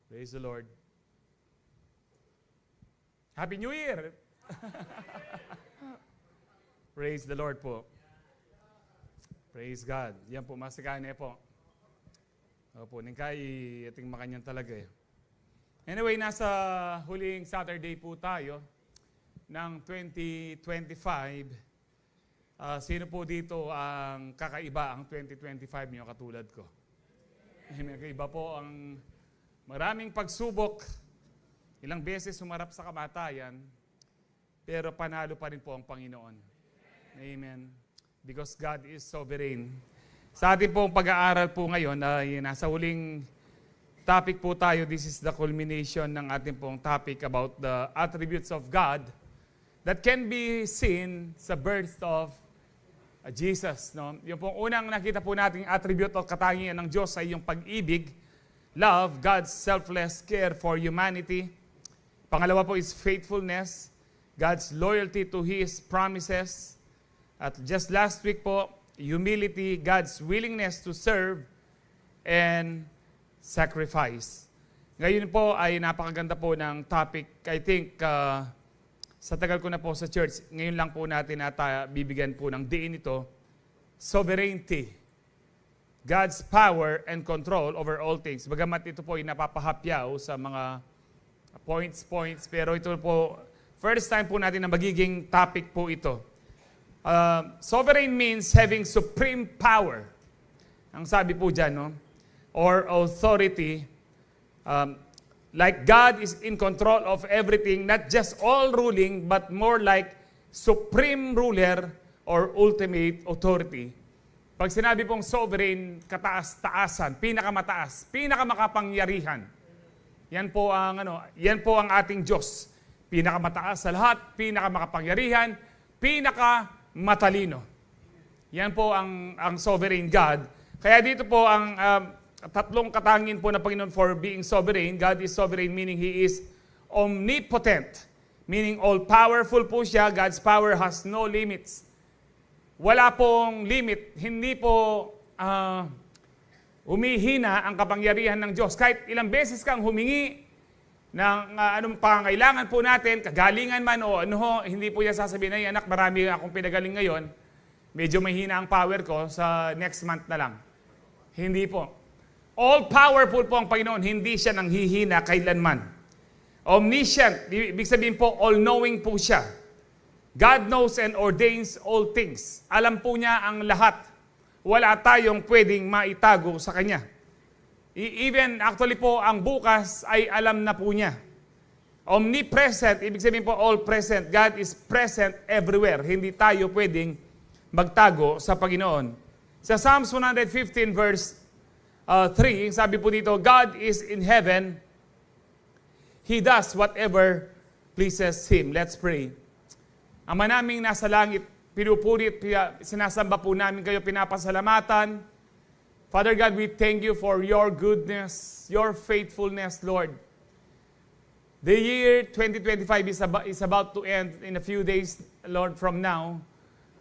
Praise the Lord. Happy New Year! Praise the Lord po. Praise God. Yan po, masikane po. Opo, ningkay ating makanyan talaga eh. Anyway, nasa huling Saturday po tayo ng 2025. Sino po dito ang kakaiba ang 2025 niyo katulad ko? Kakaiba po ang maraming pagsubok, ilang beses sumarap sa kamatayan, pero panalo pa rin po ang Panginoon. Amen. Because God is sovereign. Sa ating pong pag-aaral po ngayon, nasa huling topic po tayo. This is the culmination ng ating pong topic about the attributes of God that can be seen sa birth of Jesus. No? Yung pong unang nakita po nating attribute o katangian ng Diyos ay yung pag-ibig, love, God's selfless care for humanity. Pangalawa po is faithfulness, God's loyalty to His promises. At just last week po, humility, God's willingness to serve and sacrifice. Ngayon po ay napakaganda po ng topic. I think sa tagal ko na po sa church, ngayon lang po natin bibigyan po ng diin ito, sovereignty. God's power and control over all things. Bagamat ito po ay napapahapyaw sa mga points, pero ito po, first time po natin na magiging topic po ito. Sovereign means having supreme power. Ang sabi po dyan, no? Or authority. Like God is in control of everything, not just all ruling, but more like supreme ruler or ultimate authority. Pag sinabi pong sovereign, kataas-taasan, pinakamataas, pinakamakapangyarihan. Yan po ang ating Diyos. Pinakamataas sa lahat, pinakamakapangyarihan, pinakamatalino. Yan po ang sovereign God. Kaya dito po ang tatlong katangin po na Panginoon for being sovereign. God is sovereign meaning He is omnipotent. Meaning all-powerful po siya. God's power has no limits. Wala pong limit. Hindi po humihina ang kapangyarihan ng Diyos. Kahit ilang beses kang humingi ng anong pangangailangan po natin, kagalingan man o ano, hindi po niya sasabihin, ay anak, marami akong pinagaling ngayon, medyo mahina ang power ko, sa next month na lang. Hindi po. All-powerful po ang Panginoon, hindi siya nanghihina kailanman. Omniscient, ibig sabihin po, all-knowing po siya. God knows and ordains all things. Alam po niya ang lahat. Wala tayong pwedeng maitago sa Kanya. Even actually po, ang bukas ay alam na po niya. Omnipresent, ibig sabihin po all present. God is present everywhere. Hindi tayo pwedeng magtago sa Panginoon. Sa Psalms 115 verse 3, sabi po dito, God is in heaven. He does whatever pleases Him. Let's pray. Ama naming nasa langit, pinupurit, sinasamba po namin kayo, pinapasalamatan. Father God, we thank you for your goodness, your faithfulness, Lord. The year 2025 is about to end in a few days, Lord, from now.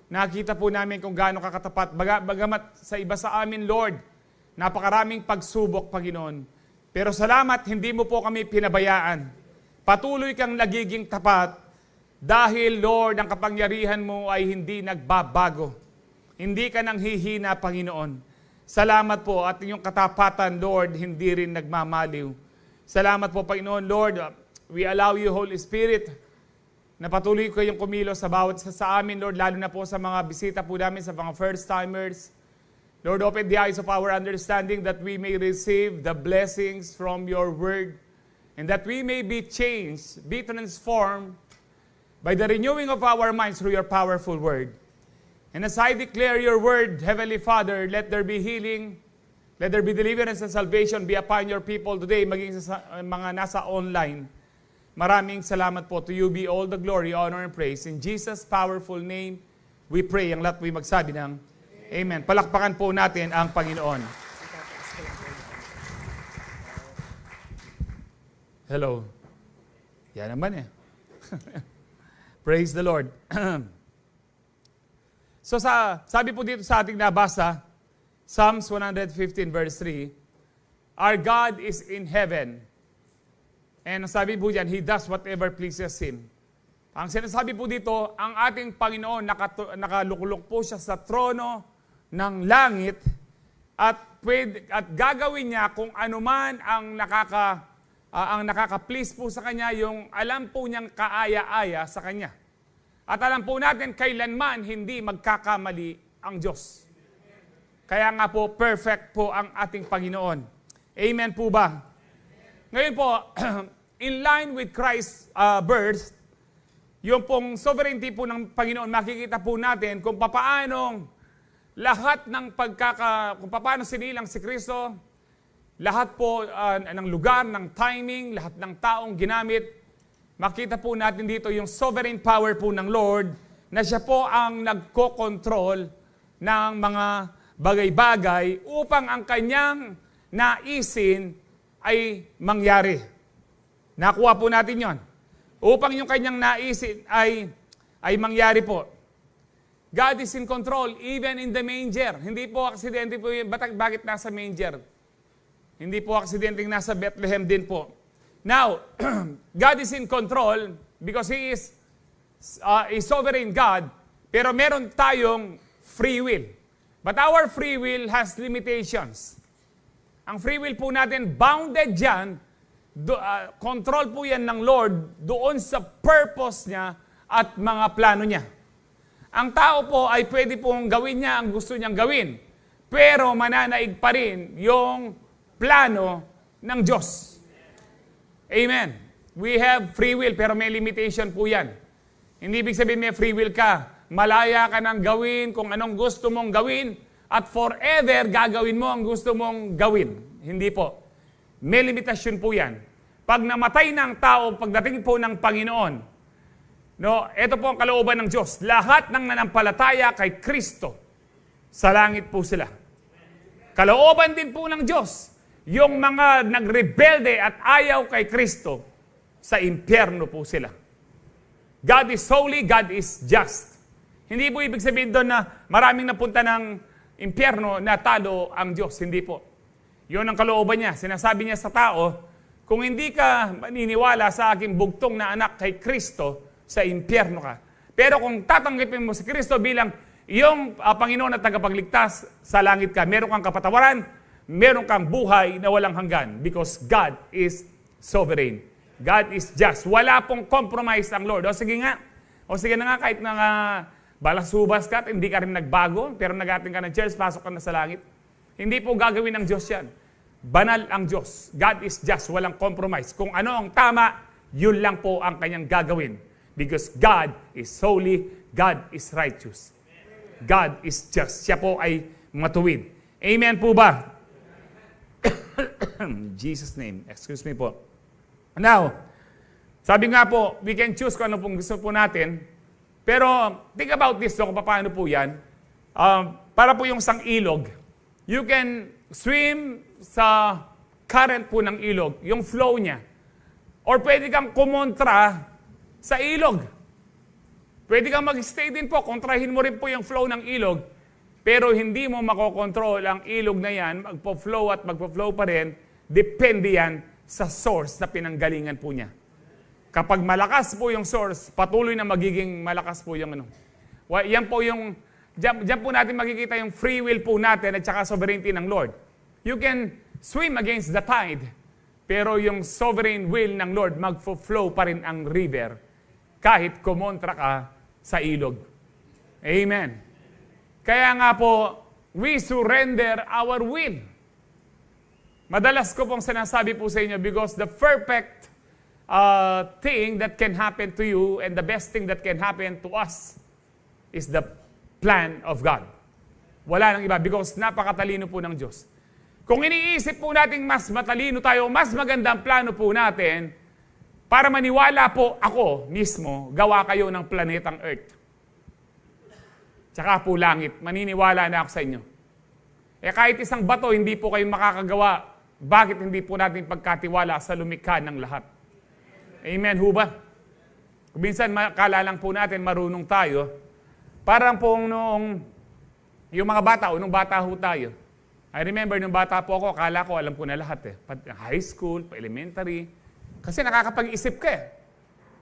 Nakita po namin kung gaano kakatapat. Bagamat sa iba sa amin, Lord, napakaraming pagsubok, Panginoon. Pero salamat, hindi mo po kami pinabayaan. Patuloy kang nagiging tapat. Dahil, Lord, ang kapangyarihan mo ay hindi nagbabago. Hindi ka nang hihina, Panginoon. Salamat po at inyong katapatan, Lord, hindi rin nagmamaliw. Salamat po, Panginoon. Lord, we allow you, Holy Spirit, na patuloy kayong kumilos sa bawat sa amin, Lord, lalo na po sa mga bisita po namin, sa mga first-timers. Lord, open the eyes of our understanding that we may receive the blessings from your word and that we may be changed, be transformed, by the renewing of our minds through your powerful word. And as I declare your word, Heavenly Father, let there be healing, let there be deliverance and salvation be upon your people today, maging sa mga nasa online. Maraming salamat po. To you be all the glory, honor, and praise. In Jesus' powerful name, we pray. Ang lahat po'y magsabi ng Amen. Palakpakan po natin ang Panginoon. Hello. Yan naman eh. Praise the Lord. So sabi po dito sa ating nabasa, Psalms 115 verse 3, Our God is in heaven. And ang sabi po dyan, He does whatever pleases Him. Ang sinasabi po dito, ang ating Panginoon, nakalukulok po siya sa trono ng langit at gagawin niya kung anuman ang nakaka-please po sa Kanya, yung alam po niyang kaaya-aya sa Kanya. At alam po natin, kailanman hindi magkakamali ang Diyos. Kaya nga po, perfect po ang ating Panginoon. Amen po ba? Ngayon po, in line with Christ's birth, yung pong sovereignty po ng Panginoon, makikita po natin kung papaanong lahat ng kung paano sinilang si Kristo, lahat po ng lugar, ng timing, lahat ng taong ginamit, makita po natin dito yung sovereign power po ng Lord na siya po ang nagko-control ng mga bagay-bagay upang ang kanyang naisin ay mangyari. Nakuha po natin yon. Upang yung kanyang naisin ay mangyari po. God is in control even in the manger. Hindi po aksidente po yun. Bakit nasa manger? Hindi po aksidenteng nasa Bethlehem din po. Now, God is in control because He is a sovereign God, pero meron tayong free will. But our free will has limitations. Ang free will po natin, bounded dyan, control po yan ng Lord doon sa purpose niya at mga plano niya. Ang tao po ay pwede pong gawin niya ang gusto niyang gawin, pero mananaig pa rin yung plano ng Diyos. Amen. We have free will, pero may limitation po yan. Hindi ibig sabihin may free will ka. Malaya ka nang gawin kung anong gusto mong gawin at forever gagawin mo ang gusto mong gawin. Hindi po. May limitasyon po yan. Pag namatay na ang tao, pagdating po ng Panginoon, ito po ang kalooban ng Diyos. Lahat ng nanampalataya kay Kristo, sa langit po sila. Kalooban din po ng Diyos, yung mga nagrebelde at ayaw kay Kristo, sa impyerno po sila. God is holy, God is just. Hindi po ibig sabihin doon na maraming napunta ng impyerno na talo ang Diyos. Hindi po. Yun ang kalooban niya. Sinasabi niya sa tao, kung hindi ka maniniwala sa aking bugtong na anak kay Kristo, sa impyerno ka. Pero kung tatanggapin mo si Kristo bilang iyong Panginoon at tagapagligtas, sa langit ka. Meron kang kapatawaran, meron kang buhay na walang hanggan. Because God is sovereign. God is just. Wala pong compromise ang Lord. O sige nga. O sige na nga, kahit na balasubas ka at hindi ka rin nagbago, pero nag-ating ka ng church, pasok ka na sa langit. Hindi po gagawin ng Diyos yan. Banal ang Diyos. God is just. Walang compromise. Kung ano ang tama, yun lang po ang kanyang gagawin. Because God is holy, God is righteous. God is just. Siya po ay matuwid. Amen po ba? Jesus name. Excuse me po. Now, sabi nga po, we can choose kung ano pong gusto po natin. Pero, think about this, kung paano po yan. Para po yung isang ilog, you can swim sa current po ng ilog, yung flow niya. Or pwede kang kumontra sa ilog. Pwede kang mag-stay din po, kontrahin mo rin po yung flow ng ilog, pero hindi mo makokontrol ang ilog na yan, magpo-flow at magpo-flow pa rin, depende yan sa source na pinanggalingan po niya. Kapag malakas po yung source, patuloy na magiging malakas po yung ano. Yan po yung, diyan po natin makikita yung free will po natin at saka sovereignty ng Lord. You can swim against the tide, pero yung sovereign will ng Lord, magfo-flow pa rin ang river kahit kumontra ka sa ilog. Amen. Kaya nga po, we surrender our will. Madalas ko pong sinasabi po sa inyo because the perfect thing that can happen to you and the best thing that can happen to us is the plan of God. Wala nang iba because napakatalino po ng Diyos. Kung iniisip po natin mas matalino tayo, mas magandang plano po natin, para maniwala po ako mismo, gawa kayo ng planetang Earth. Tsaka po langit, maniniwala na ako sa inyo. Kahit isang bato, hindi po kayo makakagawa. Bakit hindi po natin pagkatiwala sa lumikha ng lahat? Amen ho ba? Kung minsan, kala lang po natin marunong tayo. Parang pong noong, yung mga bata, nung bata ho tayo. I remember nung bata po ako, kala ko alam ko na lahat eh. High school, elementary, Kasi nakakapag-isip ka eh.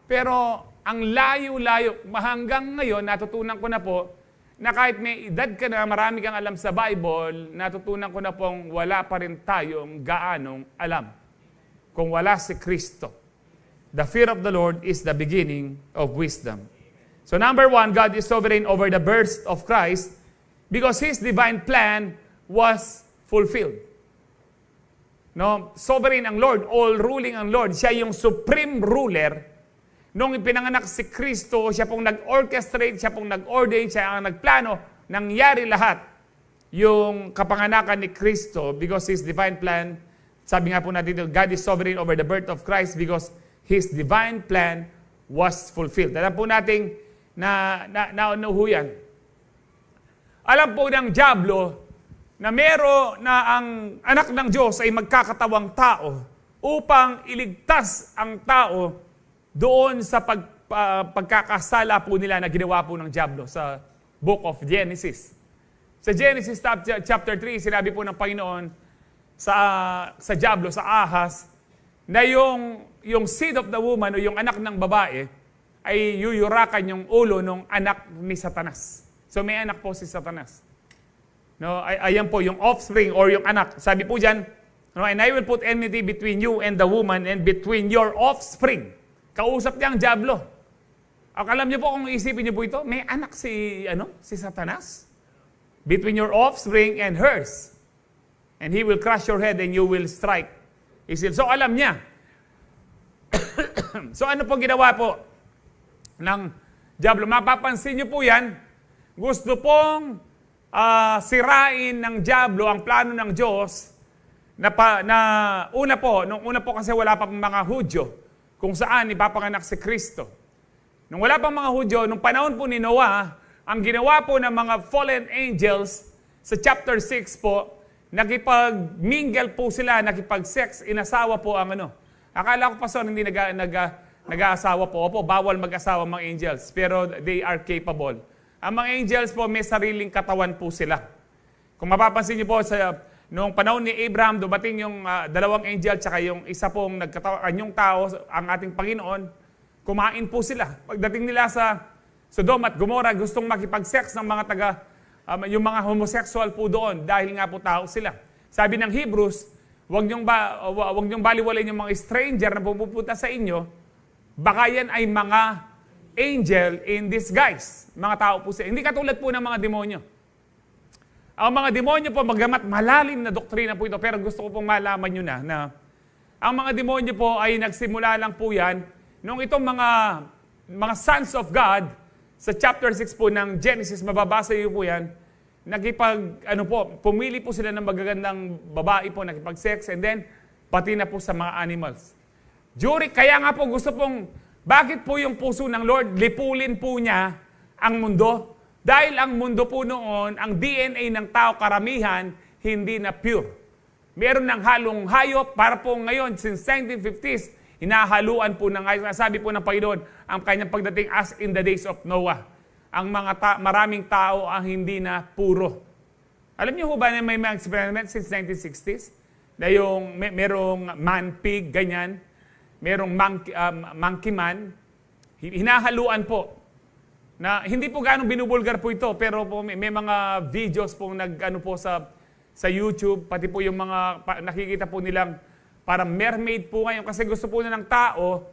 Pero ang layo-layo, hanggang ngayon, natutunan ko na po, na kahit may edad ka na, marami kang alam sa Bible, natutunan ko na pong wala pa rin tayong gaanong alam. Kung wala si Kristo. The fear of the Lord is the beginning of wisdom. So number 1, God is sovereign over the birth of Christ because His divine plan was fulfilled. No, sovereign ang Lord, all-ruling ang Lord. Siya yung supreme ruler. Nung ipinanganak si Kristo, siya pong nag-orchestrate, siya pong nag-ordain, siya ang nagplano, nangyari lahat yung kapanganakan ni Kristo because His divine plan, sabi nga po natin, God is sovereign over the birth of Christ because His divine plan was fulfilled. Alam po natin na yan. Alam po ng dyablo na ang anak ng Diyos ay magkakatawang tao upang iligtas ang tao doon sa pagkakasala po nila na ginawa po ng dyablo sa Book of Genesis. Sa Genesis chapter 3, sinabi po ng Panginoon sa dyablo, sa ahas, na yung seed of the woman o yung anak ng babae ay yuyurakan yung ulo ng anak ni Satanas. So may anak po si Satanas. No, ayan po yung offspring or yung anak. Sabi po diyan, no, and I will put enmity between you and the woman and between your offspring. Kausap niya ang dyablo. Alam niyo po kung isipin niyo po ito, may anak si Satanas. Between your offspring and hers. And he will crush your head and you will strike his heel. So alam niya. So ano po ginawa po ng dyablo? Mapapansin niyo po yan. Gusto pong sirain ng dyablo ang plano ng Diyos nung una po kasi wala pang mga Hudyo kung saan ipapanganak si Kristo. Nung wala pang mga Hudyo, nung panahon po ni Noah, ang ginawa po ng mga fallen angels sa chapter 6 po, nakipag-mingle po sila, nakipag-sex, inasawa po ang Akala ko, Pastor, hindi nag-aasawa po. Opo, bawal mag-asawa mga angels, pero they are capable. Ang mga angels po, may sariling katawan po sila. Kung mapapansin niyo po, noong panahon ni Abraham, dumating yung dalawang angel, tsaka yung isa pong yung tao, ang ating Panginoon, kumain po sila. Pagdating nila sa Sodom at Gomorrah, gustong makipag-sex ng mga yung mga homosexual po doon, dahil nga po tao sila. Sabi ng Hebrews, wag niyong baliwalain yung mga stranger na pupunta sa inyo, baka yan ay mga angel in disguise. Mga tao po sila. Hindi katulad po ng mga demonyo. Ang mga demonyo po, magamat malalim na doktrina po ito, pero gusto ko pong malaman nyo na ang mga demonyo po ay nagsimula lang po yan nung itong mga sons of God, sa chapter 6 po ng Genesis, mababasa niyo po yan, pumili po sila ng magagandang babae po, nakipag-sex, and then, pati na po sa mga animals. Kaya nga po gusto pong, bakit po yung puso ng Lord, lipulin po niya ang mundo? Dahil ang mundo po noon, ang DNA ng tao karamihan, hindi na pure. Meron ng halong hayop, para po ngayon, since 1950s, hinahaluan po sabi po ng Panginoon, ang kanyang pagdating as in the days of Noah. Ang maraming tao ang hindi na puro. Alam niyo ho ba na may mga experiment since 1960s? Na yung merong man-pig, ganyan. Merong monkey man. Hinahaluan po. Na hindi po ganong binubulgar po ito, pero po may mga videos pong sa YouTube, pati po yung mga nakikita po nilang parang mermaid po ngayon kasi gusto po na ng tao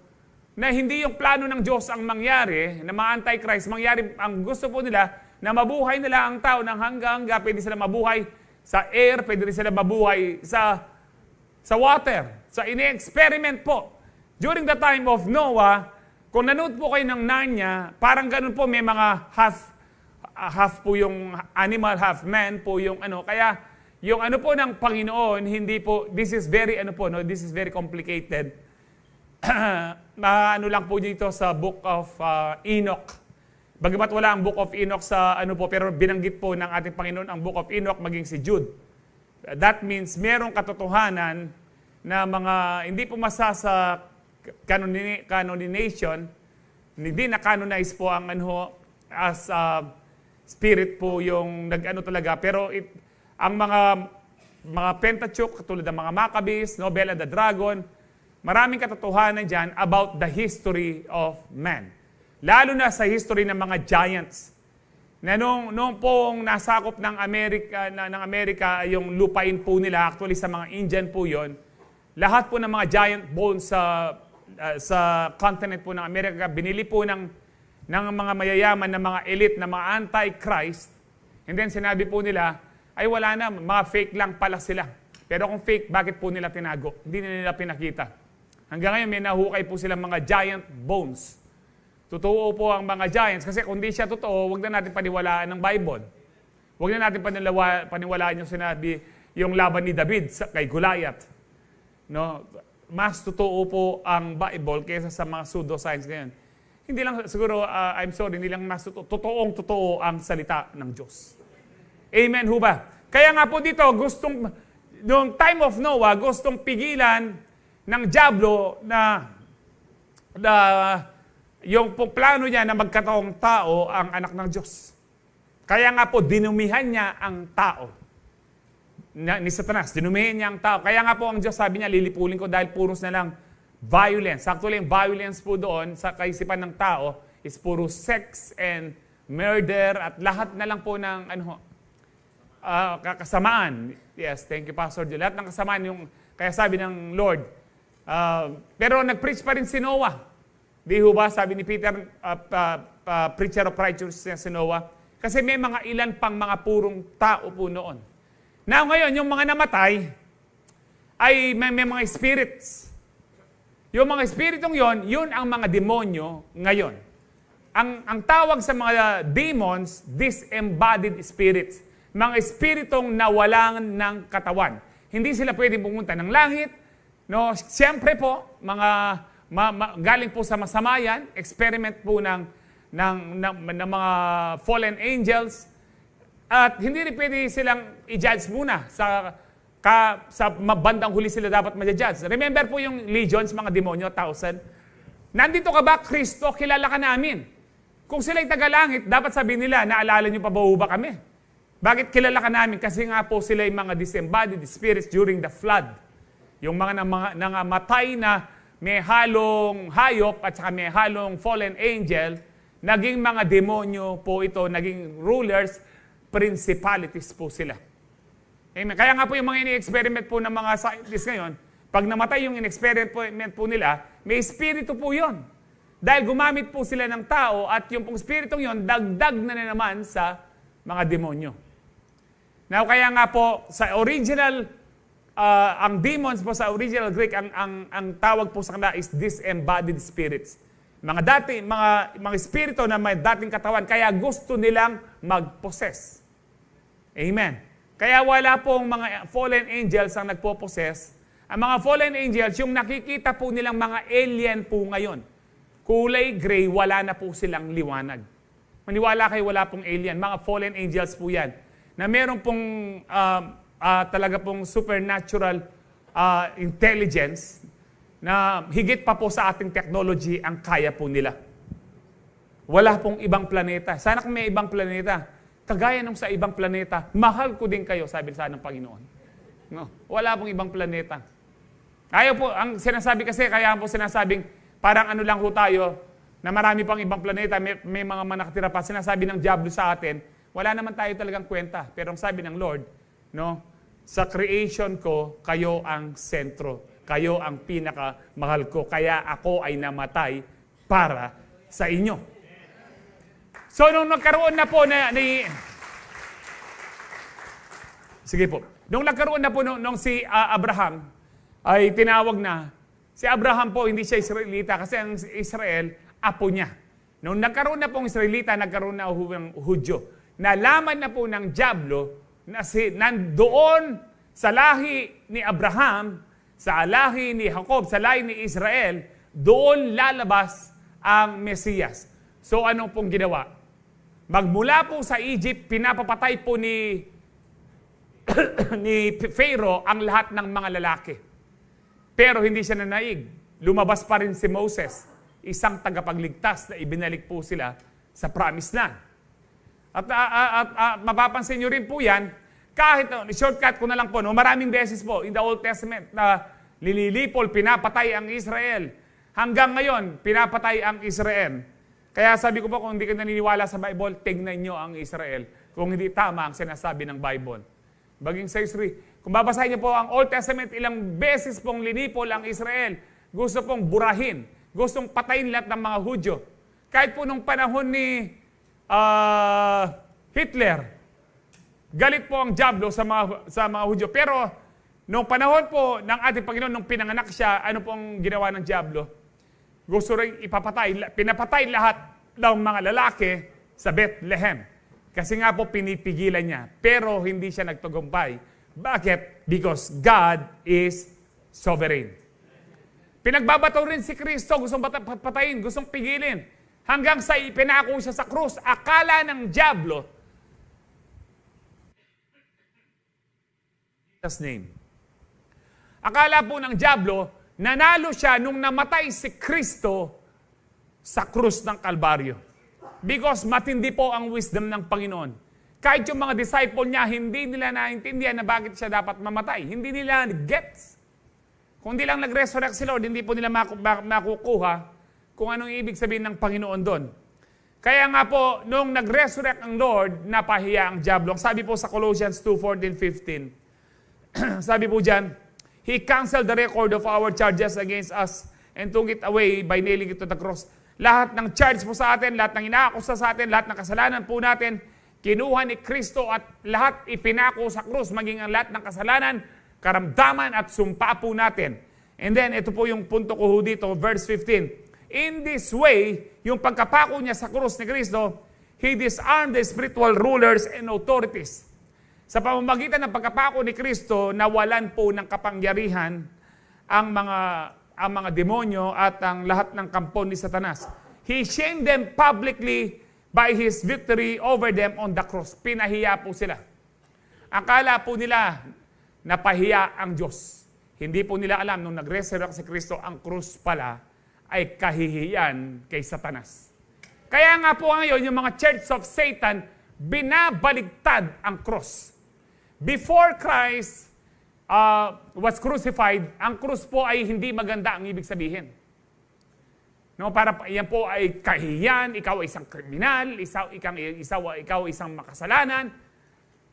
na hindi yung plano ng Diyos ang mangyari, na mga antichrist, mangyari, ang gusto po nila na mabuhay nila ang tao ng hanggang-hangga, pwede sila mabuhay sa air, pwede rin sila mabuhay sa water. So, ini-experiment po. During the time of Noah, kung nanood po kayo ng Narnia, parang ganun po, may mga half po yung animal, half man po yung kaya yung po ng Panginoon, hindi po, this is very complicated. Lang po dito sa Book of Enoch. Bagamat wala ang Book of Enoch sa pero binanggit po ng ating Panginoon ang Book of Enoch maging si Jude. That means merong katotohanan na mga hindi po sa canonization, hindi na canonize po ang as spirit po yung talaga, pero ang mga Pentateuch, katulad ng mga Maccabees, Bel and the Dragon, maraming katotohanan dyan about the history of man. Lalo na sa history ng mga giants. Na nung pong nasakop ng Amerika yung lupain po nila, actually sa mga Indian po yon, lahat po ng mga giant bones sa continent po ng Amerika, binili po ng mga mayayaman, ng mga elite, ng mga anti-Christ. And then sinabi po nila, ay wala na, mga fake lang pala sila. Pero kung fake, bakit po nila tinago? Hindi nila pinakita. Hanggang ngayon, may nahukay po silang mga giant bones. Totoo po ang mga giants. Kasi kung di siya totoo, huwag na natin paniwalaan ng Bible. Huwag na natin paniwalaan yung sinabi, yung laban ni David kay Goliath. No? Mas totoo po ang Bible kaysa sa mga pseudoscience ngayon. Hindi lang, siguro, hindi lang mas totoong-totoo ang salita ng Diyos. Amen ho ba? Kaya nga po dito, noong time of Noah, gustong pigilan ng dyablo na yung plano niya na magkataong tao ang anak ng Diyos. Kaya nga po, dinumihan niya ang tao. Ni Satanas, dinumihan niya ang tao. Kaya nga po ang Diyos sabi niya, lilipulin ko dahil puros na lang violence. Actually, yung violence po doon sa kaisipan ng tao is puro sex and murder at lahat na lang po ng kasamaan. Yes, thank you, Pastor Joe. Lahat ng kasamaan yung, kaya sabi ng Lord. Pero nag-preach pa rin si Noah. Di ho ba, sabi ni Peter, preacher of righteousness si Noah, kasi may mga ilan pang mga purong tao po noon. Now ngayon, yung mga namatay, ay may mga spirits. Yung mga spiritong yun ang mga demonyo ngayon. Ang tawag sa mga demons, disembodied spirits. Mga spiritong nawalan ng katawan. Hindi sila pwedeng pumunta ng langit. No? Siyempre po, galing po sa masama yan, experiment po ng mga fallen angels, at hindi rin pwede silang i-judge muna. Sa bandang huli sila dapat ma-judge. Remember po yung legions, mga demonyo, 1,000. Nandito ka ba, Kristo, kilala ka namin. Kung sila'y tagalangit, dapat sabihin nila, naalala nyo pa ba kami? Bakit kilala ka namin? Kasi nga po sila'y mga disembodied spirits during the flood. Yung mga nangamatay na may halong hayop at saka may halong fallen angel, naging mga demonyo po ito, naging rulers, principalities po sila. Amen. Kaya nga po yung mga ini-experiment po ng mga scientists ngayon, pag namatay yung in-experiment po nila, may espiritu po yon. Dahil gumamit po sila ng tao at yung pong espiritong yon, dagdag na naman sa mga demonyo. Now, kaya nga po, sa original ang demons po sa original Greek, ang tawag po sa kanila is disembodied spirits. Mga espiritu na may dating katawan, kaya gusto nilang mag-possess. Amen. Kaya wala pong mga fallen angels ang nagpo-possess. Ang mga fallen angels, yung nakikita po nilang mga alien po ngayon. Kulay gray, wala na po silang liwanag. Maniwala kayo, wala pong alien. Mga fallen angels po yan. Na meron pong talaga pong supernatural intelligence na higit pa po sa ating technology ang kaya po nila. Wala pong ibang planeta. Sana kung may ibang planeta, kagaya nung sa ibang planeta, mahal ko din kayo, sabi sa ng Panginoon. No, wala pong ibang planeta. Ayaw po, ang sinasabi kasi, kaya po sinasabing, parang ano lang po tayo, na marami pang ibang planeta, may mga nakatira pa, sinasabi ng diablo sa atin, wala naman tayo talagang kwenta. Pero ang sabi ng Lord, no, sa creation ko, kayo ang sentro. Kayo ang pinakamahal ko. Kaya ako ay namatay para sa inyo. So, nung nagkaroon na po sige po. Nung nagkaroon na po nung si Abraham, ay tinawag na, si Abraham po, hindi siya Israelita kasi ang Israel, apo niya. Nung nagkaroon na pong Israelita, nagkaroon na ng Hudyo. Nalaman na po ng dyablo na nandoon sa lahi ni Abraham, sa lahi ni Jacob, sa lahi ni Israel, doon lalabas ang Mesiyas. So anong pong ginawa? Magmula po sa Egypt, pinapapatay po ni Pharaoh ang lahat ng mga lalaki. Pero hindi siya nanaig. Lumabas pa rin si Moses, isang tagapagligtas na ibinalik po sila sa Promised Land. At mapapansin nyo rin po yan, kahit, shortcut ko na lang po, no, maraming beses po in the Old Testament na Linilipol, pinapatay ang Israel. Hanggang ngayon, pinapatay ang Israel. Kaya sabi ko po, kung hindi ka naniniwala sa Bible, tignan nyo ang Israel. Kung hindi tama ang sinasabi ng Bible. Baging sa history, kung babasahin niyo po ang Old Testament, ilang beses pong linipol ang Israel. Gusto pong burahin. Gustong patayin lahat ng mga Hudyo. Kahit po nung panahon ni Hitler, galit po ang Diablo sa mga Hudyo. Pero nung panahon po ng ating Panginoon, nung pinanganak siya, ano pong ginawa ng Diablo? Gusto rin pinapatay lahat ng mga lalaki sa Bethlehem. Kasi nga po pinipigilan niya. Pero hindi siya nagtagumpay. Bakit? Because God is sovereign. Pinagbabato rin si Kristo, gustong patayin, gustong pigilin. Hanggang sa ipinako siya sa krus. Akala ng Diablo, Jesus' name. Akala po ng Diablo, nanalo siya nung namatay si Kristo sa krus ng Kalbaryo. Because matindi po ang wisdom ng Panginoon. Kahit yung mga disciple niya, hindi nila naintindihan na bakit siya dapat mamatay. Hindi nila gets. Kung di lang nag-resurrect si Lord, hindi po nila makukuha kung anong ibig sabihin ng Panginoon doon. Kaya nga po, nung nag-resurrect ang Lord, napahiya ang Diablo. Sabi po sa Colossians 2:14-15, sabi po dyan, He canceled the record of our charges against us and took it away by nailing it to the cross. Lahat ng charge po sa atin, lahat ng inaakusa sa atin, lahat ng kasalanan po natin, kinuha ni Kristo at lahat ipinako sa krus, maging ang lahat ng kasalanan, karamdaman at sumpa po natin. And then, ito po yung punto ko dito, verse 15. In this way, yung pagkapako niya sa krus ni Kristo, He disarmed the spiritual rulers and authorities. Sa pamamagitan ng pagkapako ni Kristo, nawalan po ng kapangyarihan ang mga demonyo at ang lahat ng kampo ni Satanas. He shamed them publicly by His victory over them on the cross. Pinahiya po sila. Akala po nila napahiya ang Diyos. Hindi po nila alam nung nag-resurrect si Kristo, ang krus pala ay kahihiyan kay Satanas. Kaya nga po ngayon, yung mga church of Satan, binabaligtad ang cross. Before Christ was crucified, ang krus po ay hindi maganda ang ibig sabihin. No, para yan po ay kahihiyan, ikaw ay isang kriminal, ikaw isang makasalanan,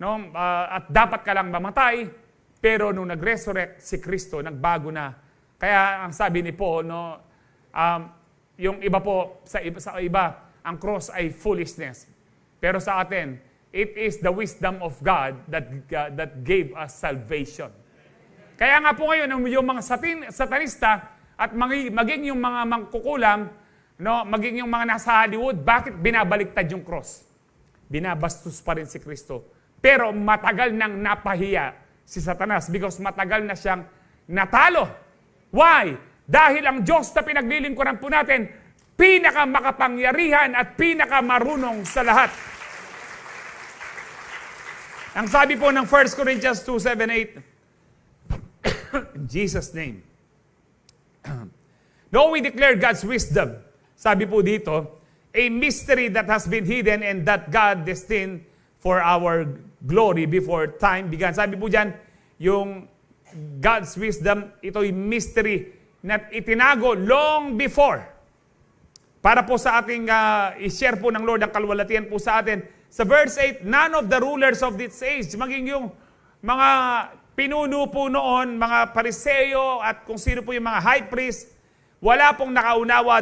no, at dapat ka lang mamatay. Pero nung nag-resurrect si Kristo, nagbago na. Kaya ang sabi ni Paul, no, yung iba po, sa iba, ang cross ay foolishness. Pero sa atin, it is the wisdom of God that gave us salvation. Kaya nga po ngayon, yung mga satanista at maging yung mga mangkukulam, no, maging yung mga nasa Hollywood, bakit binabaliktad yung cross? Binabastos pa rin si Kristo. Pero matagal nang napahiya si Satanas because matagal na siyang natalo. Why? Dahil ang Diyos na pinaglilingkuran po natin, pinakamakapangyarihan at pinakamarunong sa lahat. Ang sabi po ng 1 Corinthians 2:7-8, in Jesus' name. No, we declare God's wisdom. Sabi po dito, a mystery that has been hidden and that God destined for our glory before time began. Sabi po dyan, yung God's wisdom, ito'y mystery na itinago long before. Para po sa ating i-share po ng Lord ang kalwalatian po sa atin. Sa verse 8, none of the rulers of this age, maging yung mga pinuno po noon, mga Pariseo at kung sino po yung mga high priest, wala pong nakaunawa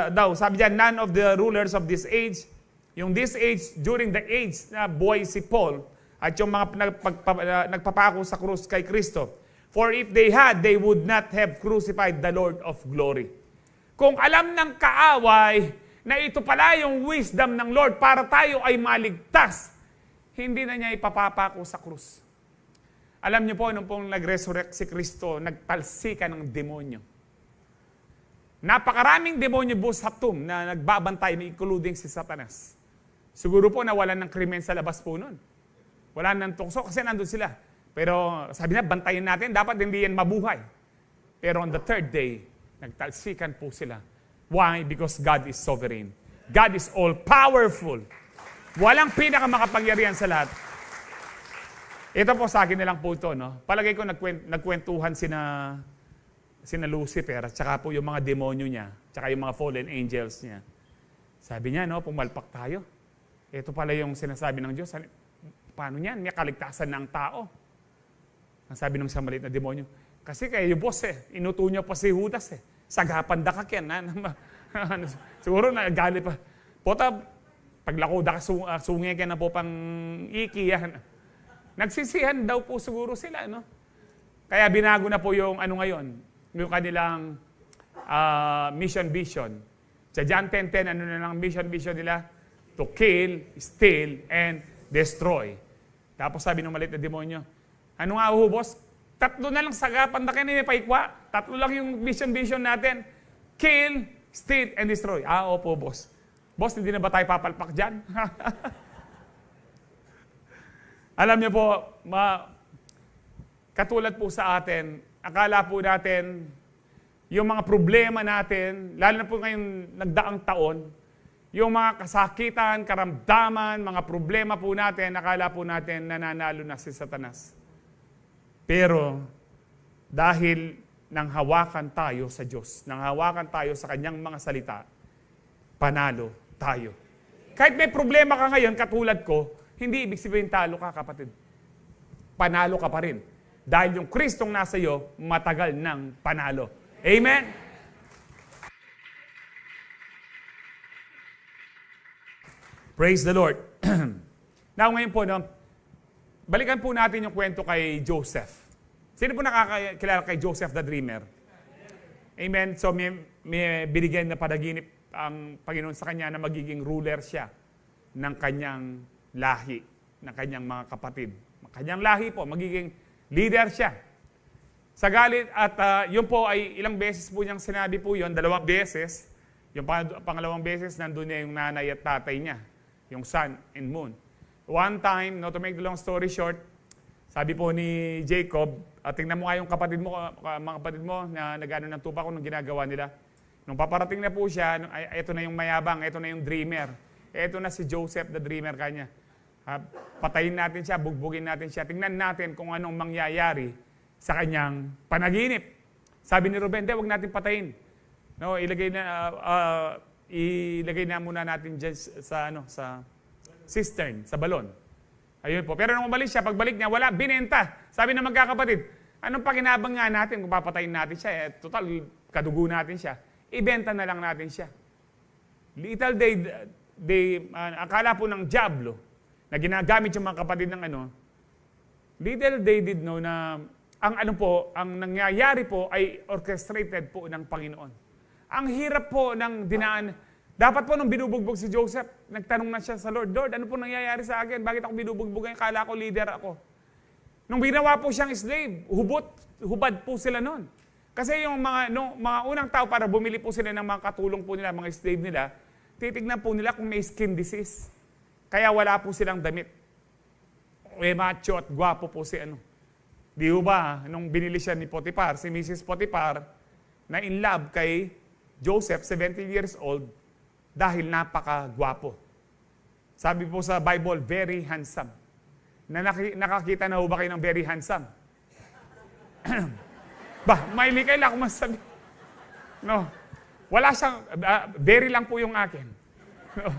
daw. Sabi dyan, none of the rulers of this age, yung this age, during the age na buhay si Paul, at yung mga nagpapako sa krus kay Kristo. For if they had, they would not have crucified the Lord of glory. Kung alam ng kaaway na ito pala yung wisdom ng Lord para tayo ay maligtas, hindi na niya ipapapako sa krus. Alam niyo po, nung pong nag-resurrect si Kristo, nagtalsikan ng demonyo. Napakaraming demonyo po sa tomb na nagbabantay, including si Satanas. Siguro po nawalan ng krimen sa labas po nun. Wala nang tukso kasi nandun sila. Pero sabi na, bantayan natin, dapat hindi yan mabuhay. Pero on the third day, nagtalsikan po sila. Why? Because God is sovereign. God is all-powerful. Walang pinakamakapangyarihan sa lahat. Ito po sa akin nilang po ito, no? Palagay ko nagkwentuhan sina sina Lucifer, at saka po yung mga demonyo niya, tsaka yung mga fallen angels niya. Sabi niya, no, pumalpak tayo. Ito pala yung sinasabi ng Diyos. Paano yan? May kaligtasan ng tao. Ang sabi ng isang maliit na demonyo, kasi kayo boss inuto niyo pa si Judas Sagapan da ka yan. Siguro nagali pa. Pota, paglako da ka sungi ka na po pang iki yan. Nagsisihan daw po siguro sila, no? Kaya binago na po yung ano ngayon, yung kanilang mission vision. Sa John 10:10, ano na lang mission vision nila? To kill, steal, and destroy. Tapos sabi ng maliit na demonyo, ano nga boss? 3 na lang sagapan na kayo may paikwa. 3 lang yung vision natin. Kill, steal, and destroy. Opo, boss. Boss, hindi na ba tayo papalpak dyan? Alam niyo po, katulad po sa atin, akala po natin, yung mga problema natin, lalo na po ngayon nagdaang taon, yung mga kasakitan, karamdaman, mga problema po natin, akala po natin nananalo na si Satanas. Pero dahil nang hawakan tayo sa Diyos, nang hawakan tayo sa Kanyang mga salita, panalo tayo. Kahit may problema ka ngayon, katulad ko, hindi ibig sabihin talo ka, kapatid. Panalo ka pa rin. Dahil yung Kristong nasa iyo, matagal nang panalo. Amen? Praise the Lord. Now ngayon po, no, balikan po natin yung kwento kay Joseph. Sino po nakakilala kay Joseph the Dreamer? Amen. So may binigyan na panaginip ang Panginoon sa kanya na magiging ruler siya ng kanyang lahi, ng kanyang mga kapatid. Kanyang lahi po, magiging leader siya. Sa galit at yun po ay ilang beses po niyang sinabi po yun, 2 beses. Yung pangalawang beses, nandun niya yung nanay at tatay niya, yung sun and moon. One time, no, to make the long story short, sabi po ni Jacob, tingnan mo nga yung kapatid mo, mga kapatid mo na nag-ano ng tupa ko nung ginagawa nila. Nung paparating na po siya, ito na yung mayabang, ito na yung dreamer. Ito na si Joseph the dreamer kanya. Patayin natin siya, bugbugin natin siya. Tingnan natin kung anong mangyayari sa kanyang panaginip. Sabi ni Ruben, huwag natin patayin. No, ilagay na muna natin dyan sa cistern, sa balon. Ayun po. Pero nung umalis siya, pagbalik niya, wala, binenta. Sabi ng magkakapatid, anong pakinabang nga natin kung papatayin natin siya? Total, kadugo natin siya. Ibenta na lang natin siya. Little akala po ng diablo na ginagamit yung mga kapatid ng little they did know na ang nangyayari po ay orchestrated po ng Panginoon. Ang hirap po ng dinaan. Dapat po nung binubugbog si Joseph, nagtanong na siya sa Lord, Lord, ano po nangyayari sa akin? Bakit ako binubugbog? Kala ko leader ako. Nung binawa po siyang slave, hubad po sila noon. Kasi yung mga unang tao para bumili po sila ng mga katulong po nila, mga slave nila, titignan po nila kung may skin disease. Kaya wala po silang damit. Macho at gwapo po si Di ba, nung binili siya ni Potiphar, si Mrs. Potiphar, na in love kay Joseph, 17 years old, dahil napaka-gwapo. Sabi po sa Bible, very handsome. Nakakita na ho ba kayo ng very handsome? May likay lang ako masabi. No. Wala siyang, very lang po yung akin. No.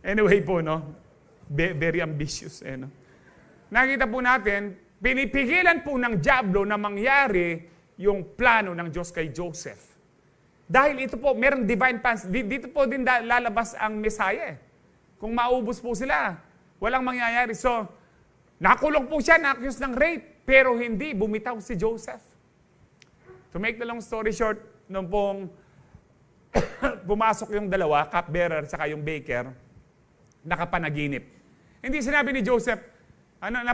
Anyway po, no? Very ambitious. No? Nakita po natin, pinipigilan po ng diablo na mangyari yung plano ng Diyos kay Joseph. Dahil ito po, merong divine plans. Dito po din lalabas ang Messiah. Kung maubos po sila, walang mangyayari. So, nakulong po siya, na-accuse ng rape, pero hindi, bumitaw si Joseph. To make the long story short, nung pong pumasok yung dalawa, cupbearer, saka yung baker, nakapanaginip. Hindi sinabi ni Joseph, anong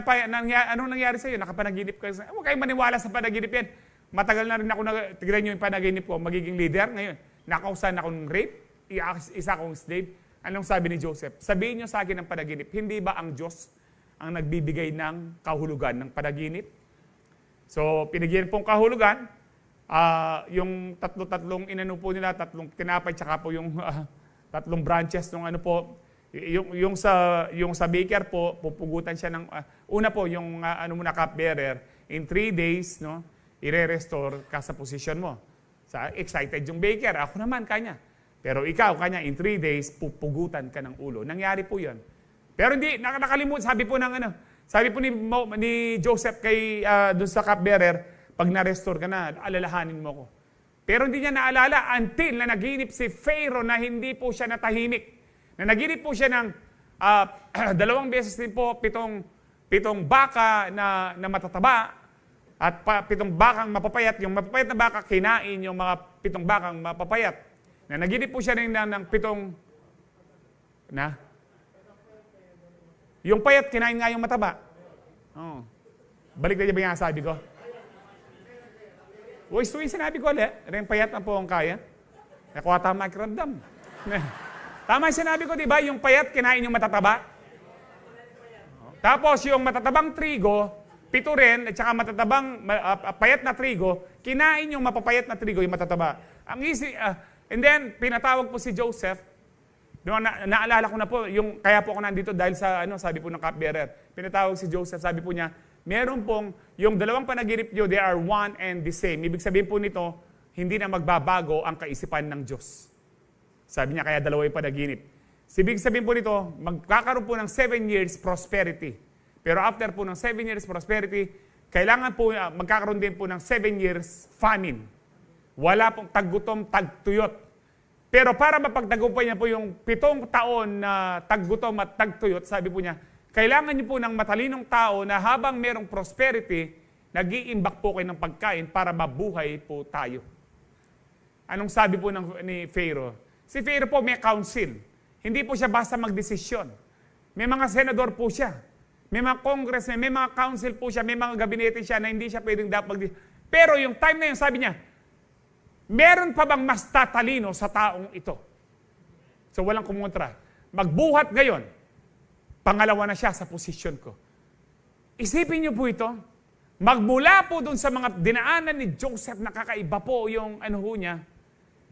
nangyari sa iyo? Nakapanaginip ka. Huwag kayong maniwala sa panaginip yan. Matagal na rin ako tignan nyo yung panaginip ko, magiging leader ngayon. Nakausan akong rape, isa akong slave. Anong sabi ni Joseph? Sabihin nyo sa akin ng panaginip, hindi ba ang Diyos ang nagbibigay ng kahulugan ng panaginip? So, pinigyan pong kahulugan, yung tatlong inano po nila, tatlong tinapay, tsaka po yung tatlong branches ng yung sa baker po, pupugutan siya ng, una po, yung cupbearer, in 3 days, no, i-restore ka sa posisyon mo. Excited yung baker, ako naman kanya. Pero ikaw, kanya, in 3 days, pupugutan ka ng ulo. Nangyari po yun. Pero hindi, nakalimutan, sabi po ni Joseph kay dun sa cupbearer, pag na-restore ka na, alalahanin mo ko. Pero hindi niya naalala until na naginip si Pharaoh na hindi po siya natahimik. Na naginip po siya ng 2 beses din po, pitong baka na matataba at 7 bakang mapapayat. Yung mapapayat na baka, kinain yung mga 7 bakang mapapayat. Na naginip po siya ng 7 yung payat, kinain nga yung mataba. Oh. Balik na niya ba yung sabi ko? Uy, sinabi ko ulit. Rin payat ang po ang kaya. Nakuha tama kiramdam. Tama yung sinabi ko, di ba? Yung payat, kinain yung matataba. Tapos yung matatabang trigo, 7 rin, at saka matatabang payat na trigo, kinain yung mapapayat na trigo, yung matataba. Ang easy, and then, pinatawag po si Joseph. Naalala ko na po, kaya po ako nandito dahil sa, sabi po ng cupbearer. Pinatawag si Joseph, sabi po niya, meron pong, yung 2 panaginip niyo, they are one and the same. Ibig sabihin po nito, hindi na magbabago ang kaisipan ng Diyos. Sabi niya, kaya 2 yung panaginip. Ibig sabihin po nito, magkakaroon po ng 7 years prosperity. Pero after po ng 7 years prosperity, kailangan po, magkakaroon din po ng 7 years famine. Wala pong taggutom, tagtuyot. Pero para mapagtagumpay niya po yung 7 taon na taggutom at tagtuyot, sabi po niya, kailangan niyo po ng matalinong tao na habang merong prosperity, nag-iimbak po kayo ng pagkain para mabuhay po tayo. Anong sabi po ni Pharaoh? Si Pharaoh po may council. Hindi po siya basta magdesisyon. May mga senador po siya. May mga congressmen, may mga council po siya, may mga gabinete siya na hindi siya pwedeng dapat magdesisyon. Pero yung time na yun, sabi niya, meron pa bang mas tatalino sa taong ito? So walang kumontra. Magbuhat ngayon, pangalawa na siya sa posisyon ko. Isipin niyo po ito, magmula po dun sa mga dinaanan ni Joseph na kakaiba po yung niya,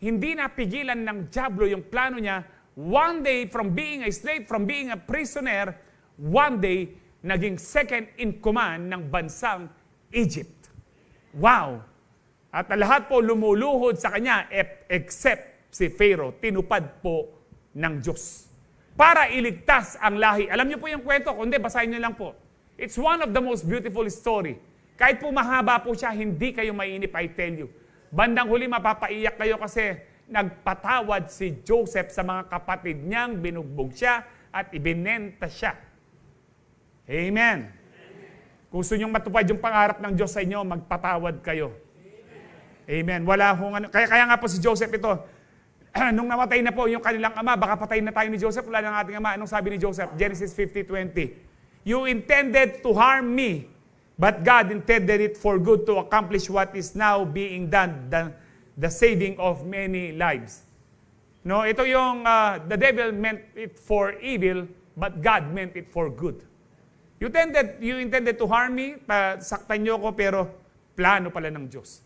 hindi napigilan ng dyablo yung plano niya, one day from being a slave, from being a prisoner, one day naging second in command ng bansang Egypt. Wow! At lahat po lumuluhod sa kanya except si Pharaoh, tinupad po ng Diyos. Para iligtas ang lahi. Alam niyo po yung kwento, kundi basahin niyo lang po. It's one of the most beautiful story. Kahit po mahaba po siya, hindi kayo mainip, I tell you. Bandang huli mapapaiyak kayo kasi nagpatawad si Joseph sa mga kapatid niyang, binugbog siya at ibinenta siya. Amen. Kung gusto niyong matupad yung pangarap ng Diyos sa inyo, magpatawad kayo. Amen. Wala hong kaya nga po si Joseph ito, nung namatay na po yung kanilang ama, baka patayin na tayo ni Joseph, wala ng ating ama. Anong sabi ni Joseph? Genesis 50:20. You intended to harm me, but God intended it for good to accomplish what is now being done, the saving of many lives. No, ito yung the devil meant it for evil, but God meant it for good. You intended to harm me, saktan niyo ko, pero plano pala ng Diyos.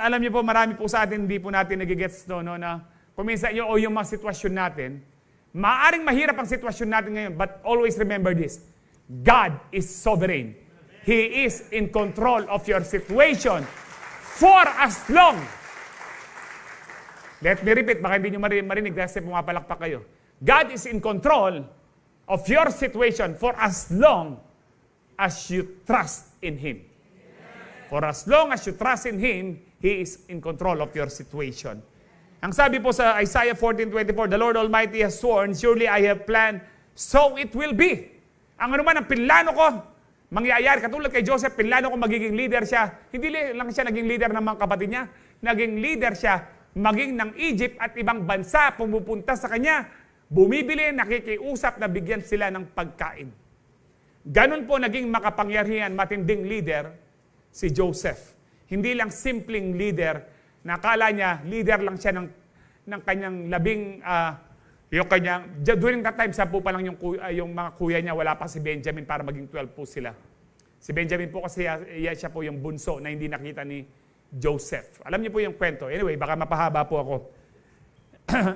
Alam niyo po, marami po sa atin, hindi po natin nagigets na kuminsan yung mga sitwasyon natin, maaring mahirap ang sitwasyon natin ngayon, but always remember this, God is sovereign. He is in control of your situation for as long. Let me repeat, baka hindi nyo marinig kasi pumapalakpak kayo. God is in control of your situation for as long as you trust in Him. For as long as you trust in Him, He is in control of your situation. Ang sabi po sa Isaiah 14:24, the Lord Almighty has sworn, surely I have planned, so it will be. Ang anuman ang pinlano ko, mangyayari. Katulad kay Joseph, pinlano ko magiging leader siya. Hindi lang siya naging leader ng mga kapatid niya. Naging leader siya, maging ng Egypt at ibang bansa, pumupunta sa kanya, bumibili, nakikiusap na bigyan sila ng pagkain. Ganon po naging makapangyarihan, matinding leader, si Joseph. Hindi lang simpleng leader, nakala niya, leader lang siya ng kanyang during that time, 10 pa lang yung mga kuya niya, wala pa si Benjamin para maging 12 po sila. Si Benjamin po kasi siya po yung bunso na hindi nakita ni Joseph. Alam niyo po yung kwento. Anyway, baka mapahaba po ako.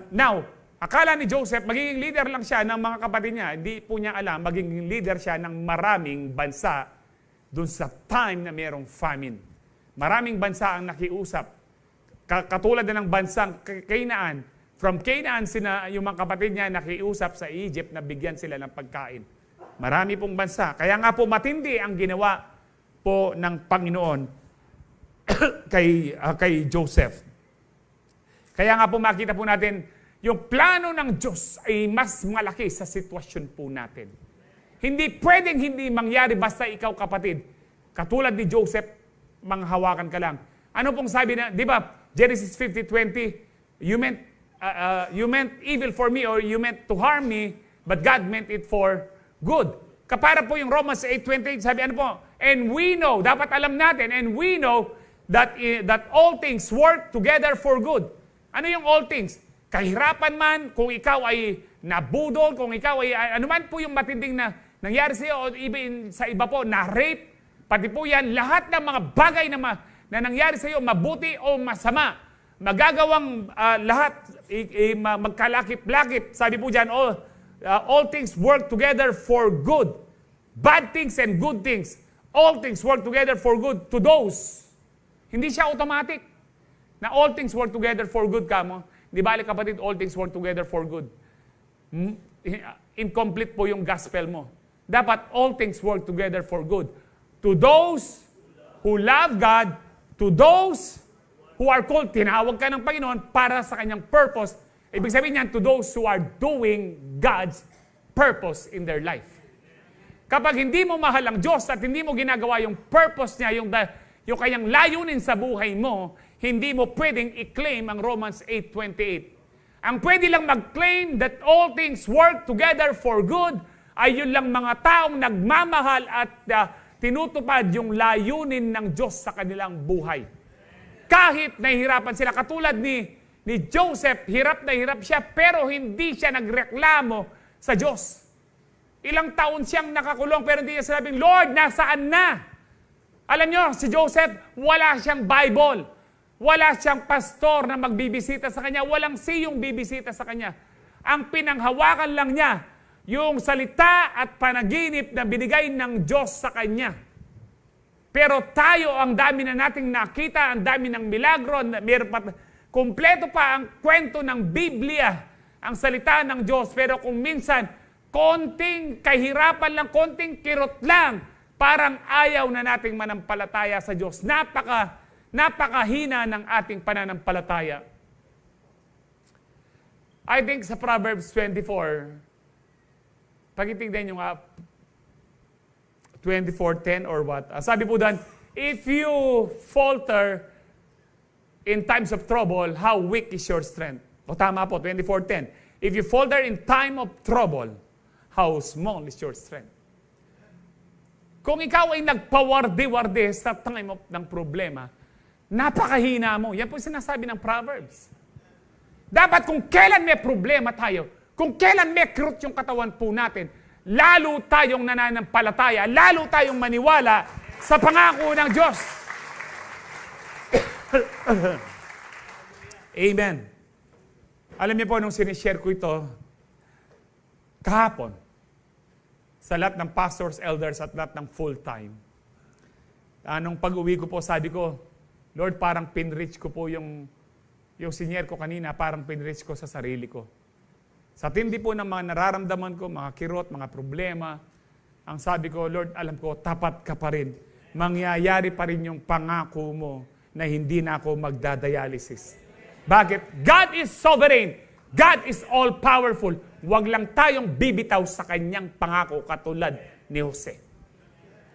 Now, akala ni Joseph, magiging leader lang siya ng mga kapatid niya. Hindi po niya alam, magiging leader siya ng maraming bansa dun sa time na mayroong famine. Maraming bansa ang nakiusap. Katulad na ng bansang Canaan. From Canaan, yung mga kapatid niya nakiusap sa Egypt na bigyan sila ng pagkain. Marami pong bansa. Kaya nga po matindi ang ginawa po ng Panginoon kay Joseph. Kaya nga po makita po natin, yung plano ng Diyos ay mas malaki sa sitwasyon po natin. Hindi pwedeng hindi mangyari basta ikaw kapatid. Katulad ni Joseph, manghawakan ka lang. Ano pong sabi na, di ba, Genesis 50:20, you meant evil for me or you meant to harm me, but God meant it for good. Kapara po yung Romans 8:28, sabi ano po, and we know, dapat alam natin, and we know that all things work together for good. Ano yung all things? Kahirapan man, kung ikaw ay nabudol, kung ikaw ay, ano man po yung matinding na nangyari sa iyo, o sa iba po, na-rape, pati po yan, lahat ng mga bagay na nangyari sa iyo, mabuti o masama, magagawang lahat, magkalakip-lakip. Sabi po dyan, all things work together for good. Bad things and good things. All things work together for good to those. Hindi siya automatic. Na all things work together for good ka mo. Di ba, kapatid, all things work together for good. Incomplete po yung gospel mo. Dapat all things work together for good. To those who love God, to those who are called, tinawag ka ng Panginoon para sa kanyang purpose. Ibig sabihin niyan, to those who are doing God's purpose in their life. Kapag hindi mo mahal ang Diyos at hindi mo ginagawa yung purpose niya, yung kanyang layunin sa buhay mo, hindi mo pwedeng i-claim ang Romans 8:28. Ang pwede lang mag-claim that all things work together for good ay yun lang mga taong nagmamahal at tinutupad yung layunin ng Diyos sa kanilang buhay. Kahit nahihirapan sila, katulad ni Joseph, hirap na hirap siya, pero hindi siya nagreklamo sa Diyos. Ilang taon siyang nakakulong, pero hindi niya sinabing, Lord, nasaan na? Alam nyo, si Joseph, wala siyang Bible. Wala siyang pastor na magbibisita sa kanya. Walang siyong bibisita sa kanya. Ang pinanghawakan lang niya, yung salita at panaginip na binigay ng Diyos sa kanya. Pero tayo, ang dami na nating nakita, ang dami ng milagro, kumpleto pa ang kwento ng Biblia, ang salita ng Diyos. Pero kung minsan, konting kahirapan lang, konting kirot lang, parang ayaw na nating manampalataya sa Diyos. Napakahina ng ating pananampalataya. I think sa Proverbs 24, pakitignan nyo nga, 24:10 or what? Sabi po doon, if you falter in times of trouble, how weak is your strength? O tama po, 24:10. If you falter in time of trouble, how small is your strength? Kung ikaw ay nagpawarde-warde sa time ng problema, napakahina mo. Yan po sinasabi ng Proverbs. Dapat kung kailan may problema tayo, kung kailan may kirot yung katawan po natin, lalo tayong nananampalataya, lalo tayong maniwala sa pangako ng Diyos. Amen. Alam niyo po, nung sinishare ko ito, kahapon, sa lahat ng pastors, elders, at lahat ng full-time, nung pag-uwi ko po, sabi ko, Lord, parang pinreach ko po yung sinyer ko kanina, parang pinreach ko sa sarili ko. Sa tindi po ng mga nararamdaman ko, mga kirot, mga problema, ang sabi ko, Lord, alam ko, tapat ka pa rin. Mangyayari pa rin yung pangako mo na hindi na ako magdadialysis. Bakit? God is sovereign. God is all-powerful. Huwag lang tayong bibitaw sa kanyang pangako katulad ni Jose.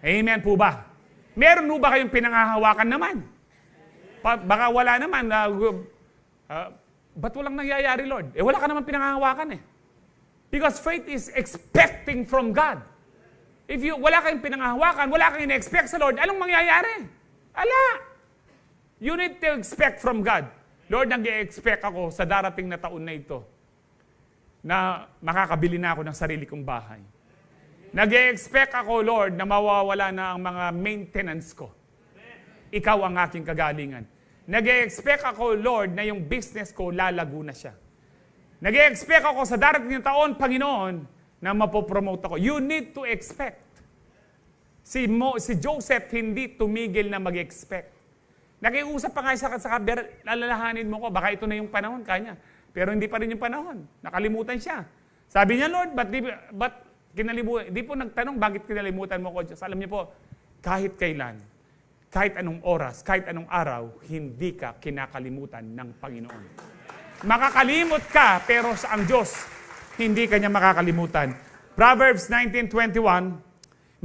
Amen po ba? Meron po ba kayong pinangahawakan naman? Baka wala naman. Ba't walang nangyayari, Lord? Wala ka naman pinangahawakan eh. Because faith is expecting from God. If wala kayong pinangahawakan, wala kayong in-expect sa Lord, anong mangyayari? Ala! You need to expect from God. Lord, nag-i-expect ako sa darating na taon na ito na makakabili na ako ng sarili kong bahay. Nag-i-expect ako, Lord, na mawawala na ang mga maintenance ko. Ikaw ang aking kagalingan. Nag-i-expect ako, Lord, na yung business ko lalago na siya. Nag-i-expect ako sa darating na taon, Panginoon, na mapopromote ako. You need to expect. Si Joseph hindi tumigil na mag-expect. Nakiusap pa nga sa kaber, lalalahanin mo ko, baka ito na yung panahon, kanya. Pero hindi pa rin yung panahon. Nakalimutan siya. Sabi niya, Lord, ba't kinalimutan? Di po nagtanong, bakit kinalimutan mo ko, Diyos? Alam niyo po, kahit kailan, kahit anong oras, kahit anong araw, hindi ka kinakalimutan ng Panginoon. Makakalimot ka, pero sa ang Diyos, hindi kanya makakalimutan. Proverbs 19:21,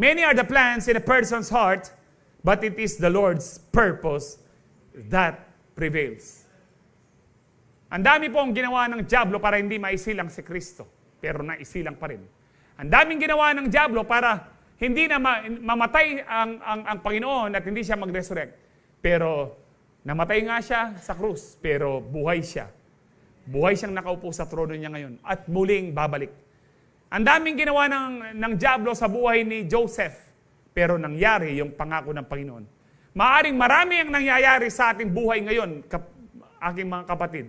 many are the plans in a person's heart, but it is the Lord's purpose that prevails. Ang dami po ang ginawa ng dyablo para hindi maisilang si Kristo, pero naisilang pa rin. Ang daming ginawa ng dyablo para hindi na mamatay ang Panginoon at hindi siya mag-resurrect. Pero namatay nga siya sa krus, pero buhay siya. Buhay siyang nakaupo sa trono niya ngayon at muling babalik. Ang daming ginawa ng dyablo sa buhay ni Joseph, pero nangyari yung pangako ng Panginoon. Maaring marami ang nangyayari sa ating buhay ngayon, aking mga kapatid.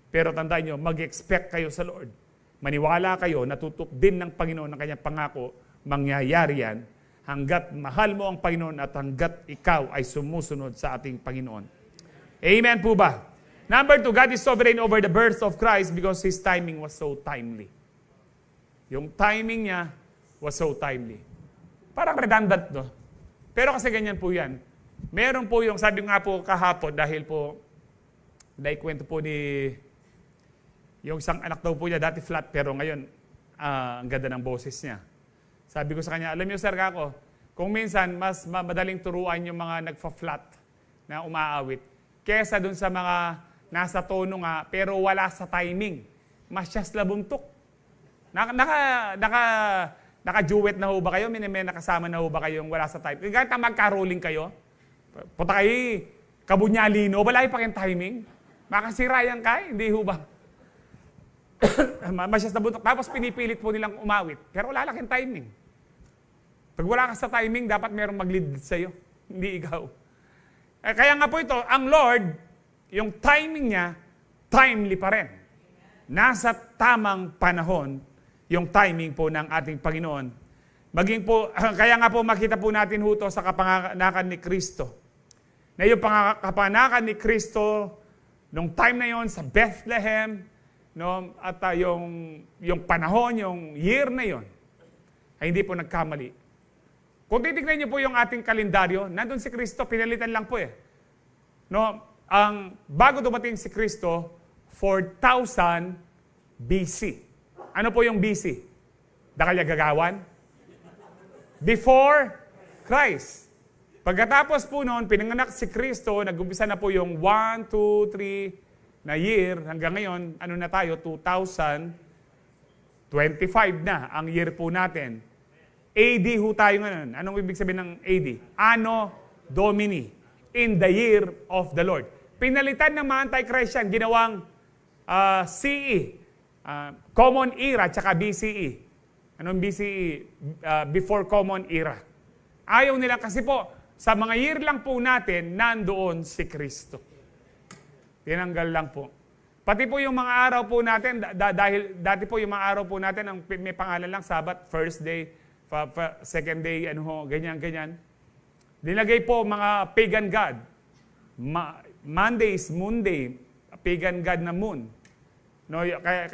Pero tandaan nyo, mag-expect kayo sa Lord. Maniwala kayo, natutup din ng Panginoon ng kanyang pangako, mangyayari yan hanggat mahal mo ang Panginoon at hanggat ikaw ay sumusunod sa ating Panginoon. Amen po ba? Number 2, God is sovereign over the birth of Christ because His timing was so timely. Yung timing niya was so timely. Parang redundant, no? Pero kasi ganyan po yan. Meron po yung, sabi nga po kahapon, dahil kwento po ni, yung isang anak daw po niya, dati flat, pero ngayon, ang ganda ng boses niya. Sabi ko sa kanya, alam niyo sir kako, kung minsan, mas madaling turuan yung mga nagfa-flat na umaawit, kesa dun sa mga nasa tono nga, pero wala sa timing. Masyas labuntok. Naka-duet na ho ba kayo? May nakasama na ho ba kayong wala sa timing? Kahit na magka-rolling kayo, punta kayo, kabunyalino, wala yung paking timing. Makasirayan ka, hindi ho ba? Masyas na buntok. Tapos pinipilit po nilang umawit. Pero wala lang yung timing. Pag wala ka sa timing, dapat merong mag-lead sa'yo. Hindi ikaw. Kaya nga po ito, ang Lord, yung timing niya, timely pa rin. Nasa tamang panahon, yung timing po ng ating Panginoon. Maging po, kaya nga po makita po natin huto sa kapanganakan ni Kristo. Na yung kapanganakan ni Kristo, nung time na yon sa Bethlehem, no, at yung panahon, yung year na yon, ay hindi po nagkamali. Kung titignan niyo po yung ating kalendaryo, nandun si Kristo, pinalitan lang po eh. No, bago dumating si Kristo, 4,000 BC. Ano po yung BC? Dakalyagagawan? Before Christ. Pagkatapos po noon, pinanganak si Kristo, nag-umpisa na po yung 1, 2, 3 na year. Hanggang ngayon, ano na tayo? 2025 na ang year po natin. AD ho tayo ngayon. Anong ibig sabihin ng AD? Anno Domini. In the year of the Lord. Pinalitan ng mga anti-Christian, ginawang CE. Common Era, tsaka BCE. Anong BCE? Before Common Era. Ayaw nila kasi po, sa mga year lang po natin, nandoon si Kristo. Tinanggal lang po. Pati po yung mga araw po natin, dahil dati po yung mga araw po natin, ang may pangalan lang, Sabat, first day, second day, ganyan. Nilagay po mga pagan god. Monday is Monday, pagan god na moon. No,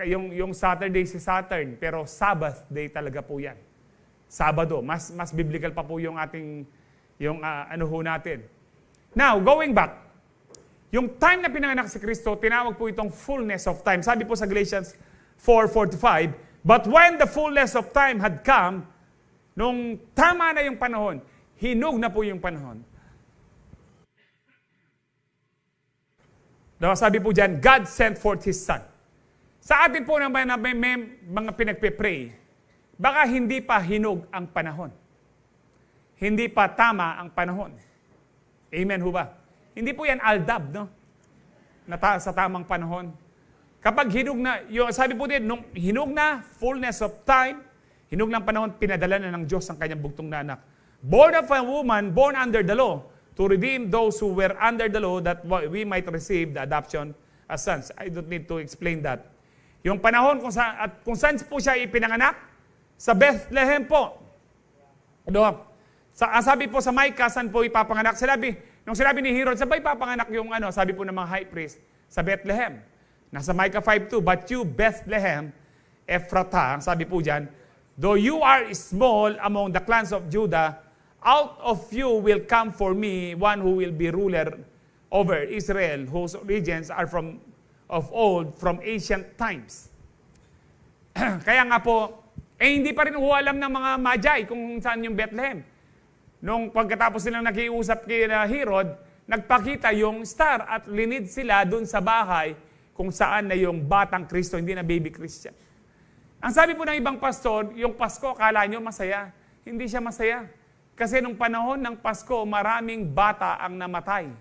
yung Saturday si Saturn, pero Sabbath day talaga po yan. Sabado, mas biblical pa po yung ating natin. Now, going back, yung time na pinanganak si Kristo, tinawag po itong fullness of time. Sabi po sa Galatians 4:4-5, but when the fullness of time had come, nung tama na yung panahon, hinog na po yung panahon. Diba, sabi po dyan, God sent forth His Son. Sa atin po naman na may mga pinagpe-pray, baka hindi pa hinog ang panahon. Hindi pa tama ang panahon. Amen ho ba? Hindi po yan aldab, no? Sa tamang panahon. Kapag hinog na, sabi po din, nung hinog na, fullness of time, hinog ng panahon, pinadala na ng Diyos ang kanyang bugtong na anak. Born of a woman, born under the law, to redeem those who were under the law, that we might receive the adoption as sons. I don't need to explain that. Yung panahon kung saan po siya ipinanganak, sa Bethlehem po. Sabi po sa Micah, saan po ipapanganak? Nung sinabi ni Herod, saan ba ipapanganak yung sabi po ng mga high priest? Sa Bethlehem. Nasa Micah 5:2, but you, Bethlehem, Ephratah, sabi po dyan, though you are small among the clans of Judah, out of you will come for me one who will be ruler over Israel, whose origins are of old, from ancient times. Kaya nga po, hindi pa rin alam ng mga Magi kung saan yung Bethlehem. Nung pagkatapos nilang nakiusap kay Herod, nagpakita yung star at linid sila dun sa bahay kung saan na yung batang Kristo, hindi na baby Christian. Ang sabi po ng ibang pastor, yung Pasko, akala nyo masaya. Hindi siya masaya. Kasi nung panahon ng Pasko, maraming bata ang namatay.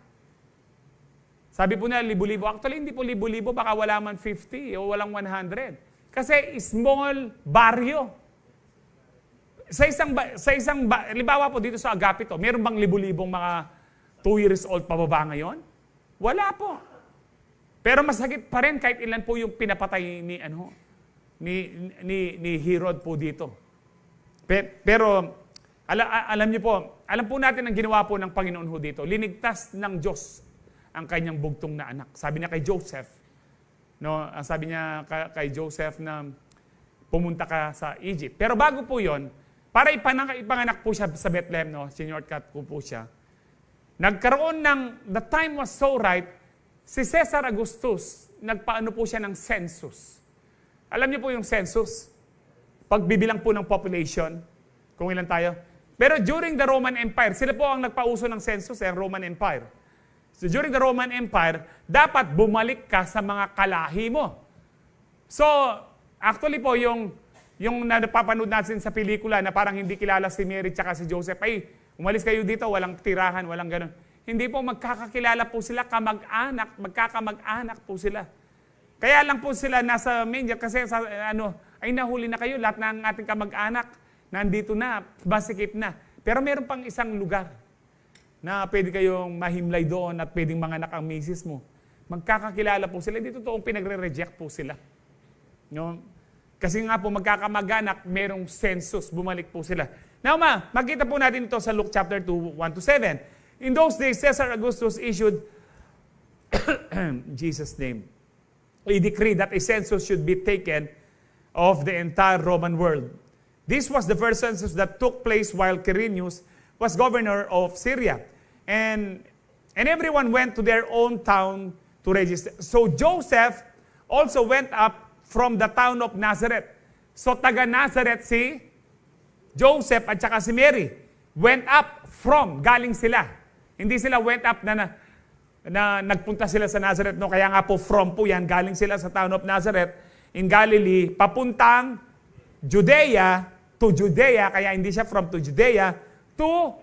Sabi po nila, libo-libo. Actually, hindi po libo-libo, baka wala man 50 o walang 100. Kasi small baryo. Halimbawa po dito sa Agapito, meron bang libo-libong mga 2 years old pababa ngayon? Wala po. Pero masakit pa rin kahit ilan po yung pinapatay ni Herod po dito. Pero alam niyo po, alam po natin ang ginawa po ng Panginoon ho dito. Linigtas ng Diyos ang kanyang bugtong na anak. Sabi niya kay Joseph, sabi niya kay Joseph na pumunta ka sa Egypt. Pero bago po 'yon, para ipanganak po siya sa Bethlehem, sinyortcut po siya. Nagkaroon the time was so right, si Caesar Augustus, nagpaano po siya ng census. Alam niyo po yung census? Pagbibilang po ng population, kung ilan tayo. Pero during the Roman Empire, sila po ang nagpauso ng census, Roman Empire. So during the Roman Empire, dapat bumalik ka sa mga kalahi mo. So, actually po, yung napapanood natin sa pelikula na parang hindi kilala si Mary tsaka si Joseph, ay, umalis kayo dito, walang tirahan, walang ganun. Hindi po magkakakilala po sila, magkakamag-anak po sila. Kaya lang po sila nasa manger kasi ay nahuli na kayo, lahat ng ating kamag-anak, nandito na, masikip na. Pero meron pang isang lugar na pwede kayong mahimlay doon at pwedeng manganak ang misis mo. Magkakakilala po sila. Hindi totoong pinagre-reject po sila. Kasi nga po, magkakamag-anak, merong census, bumalik po sila. Now makita po natin ito sa Luke chapter 2, 1-7. In those days, Caesar Augustus issued, Jesus' name, a decree that a census should be taken of the entire Roman world. This was the first census that took place while Quirinius was governor of Syria. And everyone went to their own town to register. So Joseph also went up from the town of Nazareth. So taga Nazareth si Joseph at saka si Mary. Went up from, galing sila. Hindi sila went up na nagpunta sila sa Nazareth. Kaya nga po from po yan, galing sila sa town of Nazareth in Galilee, papuntang Judea to Judea, kaya hindi siya from to Judea, to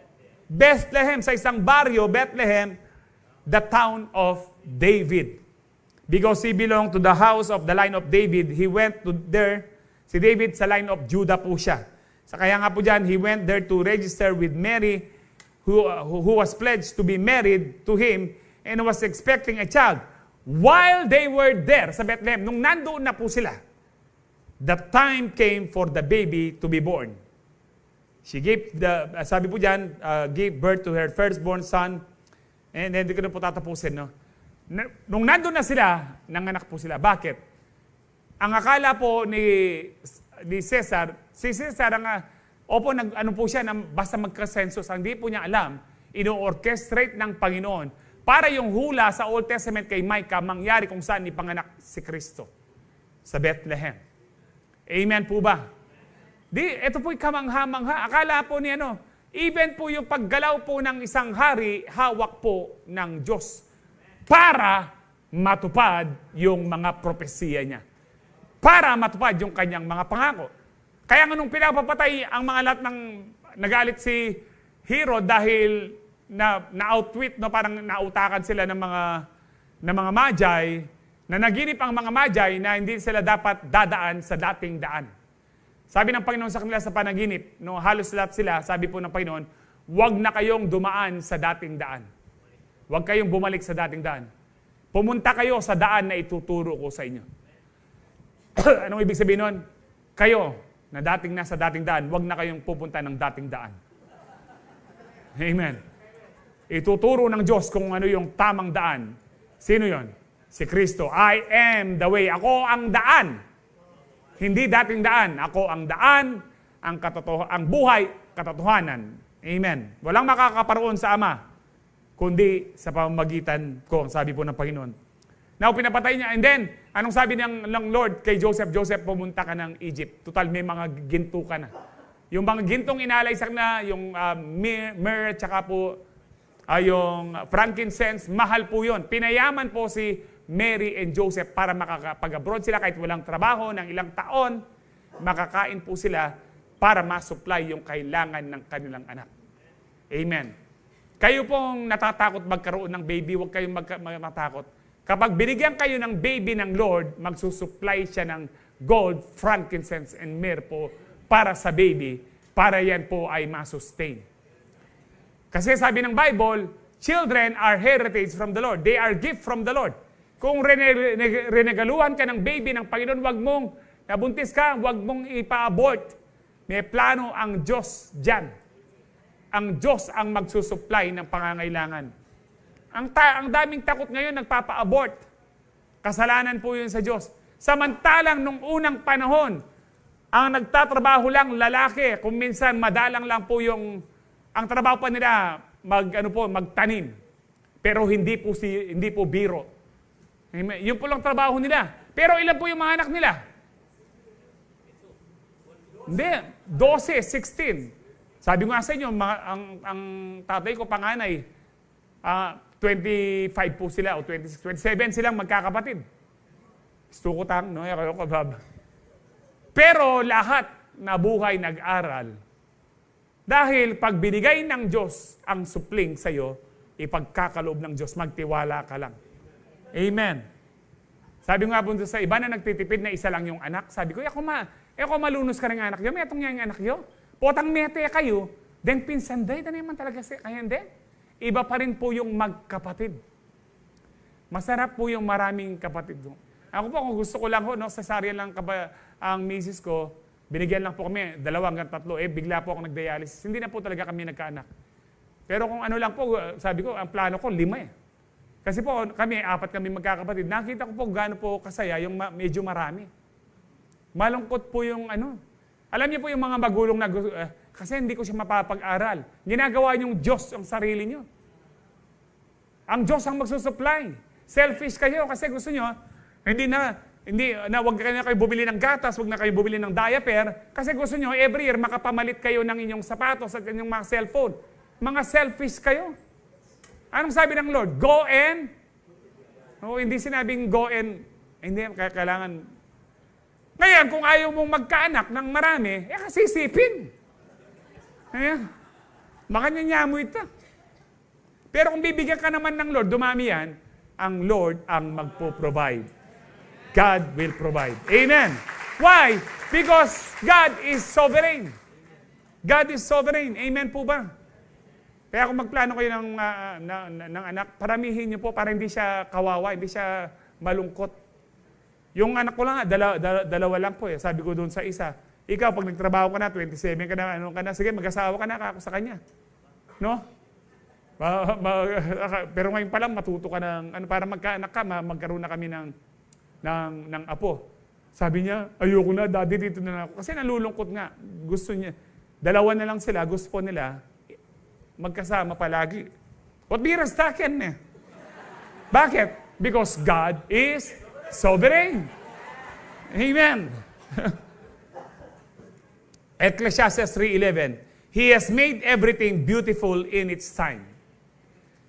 Bethlehem, sa isang baryo, Bethlehem, the town of David. Because he belonged to the house of the line of David, he went to there, si David sa line of Judah po siya. So kaya nga po dyan, he went there to register with Mary, who was pledged to be married to him, and was expecting a child. While they were there sa Bethlehem, nung nandoon na po sila, the time came for the baby to be born. She gave, sabi po dyan, gave birth to her firstborn son. And hindi ko na po tatapusin, Nung nandun na sila, nanganak po sila. Bakit? Ang akala po ni Caesar, si Caesar, ano po siya, basta magka-census, ang di po niya alam, ino-orchestrate ng Panginoon para yung hula sa Old Testament kay Micah mangyari kung saan ipanganak si Kristo sa Bethlehem. Amen po ba? Ito po'y kamangha-mangha. Akala po ni even po yung paggalaw po ng isang hari, hawak po ng Diyos para matupad yung mga propesiya niya. Para matupad yung kanyang mga pangako. Kaya nga nung pinapapatay ang mga lahat ng nagalit si Herod dahil na-outwit, parang nautakan sila ng mga Magi, na naginip ang mga Magi na hindi sila dapat dadaan sa dating daan. Sabi ng Panginoon sa kanila sa panaginip, halos lahat sila, sabi po ng Panginoon, huwag na kayong dumaan sa dating daan. Huwag kayong bumalik sa dating daan. Pumunta kayo sa daan na ituturo ko sa inyo. Anong ibig sabihin nun? Kayo, na dating nasa dating daan, huwag na kayong pupunta ng dating daan. Amen. Ituturo ng Diyos kung ano yung tamang daan. Sino yon? Si Kristo. I am the way. Ako ang daan. Hindi dating daan. Ako ang daan, ang buhay, katotohanan. Amen. Walang makakaparoon sa Ama, kundi sa pamamagitan ko, sabi po ng Panginoon. Now, pinapatay niya. And then, anong sabi ng Lord kay Joseph? Joseph, pumunta ka ng Egypt. Total, may mga ginto ka na. Yung mga gintong inalay sa na, yung myrrh, tsaka po, yung frankincense, mahal po yun. Pinayaman po si Mary and Joseph para makakapag-abroad sila kahit walang trabaho ng ilang taon. Makakain po sila para ma-supply yung kailangan ng kanilang anak. Amen. Kayo pong natatakot magkaroon ng baby, huwag kayong matakot. Kapag binigyan kayo ng baby ng Lord, magsusupply siya ng gold, frankincense, and myrrh po para sa baby, para yan po ay ma-sustain. Kasi sabi ng Bible, children are heritage from the Lord. They are gift from the Lord. Kung renegaluhan ka ng baby ng Panginoon, wag mong nabuntis ka, wag mong ipa-abort. May plano ang Diyos dyan. Ang Diyos ang magsusupply ng pangangailangan. Ang daming takot ngayon nagpapa-abort. Kasalanan po yun sa Diyos. Samantalang nung unang panahon, ang nagtatrabaho lang lalaki, kung minsan madalang lang po yung ang trabaho pa nila magtanim. Pero hindi po biro. Yun po lang trabaho nila. Pero ilan po yung mga anak nila? Hindi, 12, 16. Sabi ko nga sa inyo, ang tatay ko panganay, 25 po sila o 26, 27 silang magkakapatid. Stukutang, no? Kayo kabab. Pero lahat nabuhay nag-aral. Dahil pag binigay ng Diyos ang supling sa iyo, ipagkakaloob ng Diyos, magtiwala ka lang. Amen. Sabi nga po sa iba na nagtitipid na isa lang yung anak, sabi ko, ako malunos ka rin anak yun, may itong nga yung anak yun. Potang mete kayo, then pinsan day, naman talaga kaya hindi. Iba pa rin po yung magkapatid. Masarap po yung maraming kapatid. Ako po, kung gusto ko lang cesarean lang ang misis ko, binigyan lang po kami, 2 hanggang 3, bigla po ako nag-dialysis. Hindi na po talaga kami nagkaanak. Pero kung ano lang po, sabi ko, ang plano ko, 5 Kasi po, 4 kami magkakapatid. Nakita ko po gaano po kasaya yung medyo marami. Malungkot po yung Alam niyo po yung mga magulong na kasi hindi ko siya mapapag-aral. Ginagawa niyong Diyos ang sarili niyo. Ang Diyos ang magsusupply. Selfish kayo kasi gusto niyo, wag na kayo bumili ng gatas, wag na kayo bumili ng diaper, kasi gusto nyo, every year, makapamalit kayo ng inyong sapatos at inyong mga cellphone. Mga selfish kayo. Anong sabi ng Lord? Go and? Hindi sinabing go and, hindi, kailangan. Ngayon, kung ayaw mong magkaanak ng marami, kasi sipin. Ayan. Makanyanya mo ito. Pero kung bibigyan ka naman ng Lord, dumami yan, ang Lord ang magpo-provide. God will provide. Amen. Why? Because God is sovereign. God is sovereign. Amen po ba? Kaya kung magplano kayo ng anak, paramihin niyo po para hindi siya kawawa, hindi siya malungkot. Yung anak ko lang, dalawa lang po. Sabi ko doon sa isa, ikaw pag nagtrabaho ka na, 27 ka na, sige mag-asawa ka na ako sa kanya. No? Pero ngayon pa lang matuto ka ng, para magkaanak ka, magkaroon na kami ng apo. Sabi niya, ayoko na, daddy, dito na ako. Kasi nalulungkot nga. Gusto niya. 2 na lang sila, gusto po nila, magkasama palagi. What biras takin niya? Bakit? Because God is sovereign. Amen. Ecclesiastes 3:11, He has made everything beautiful in its time.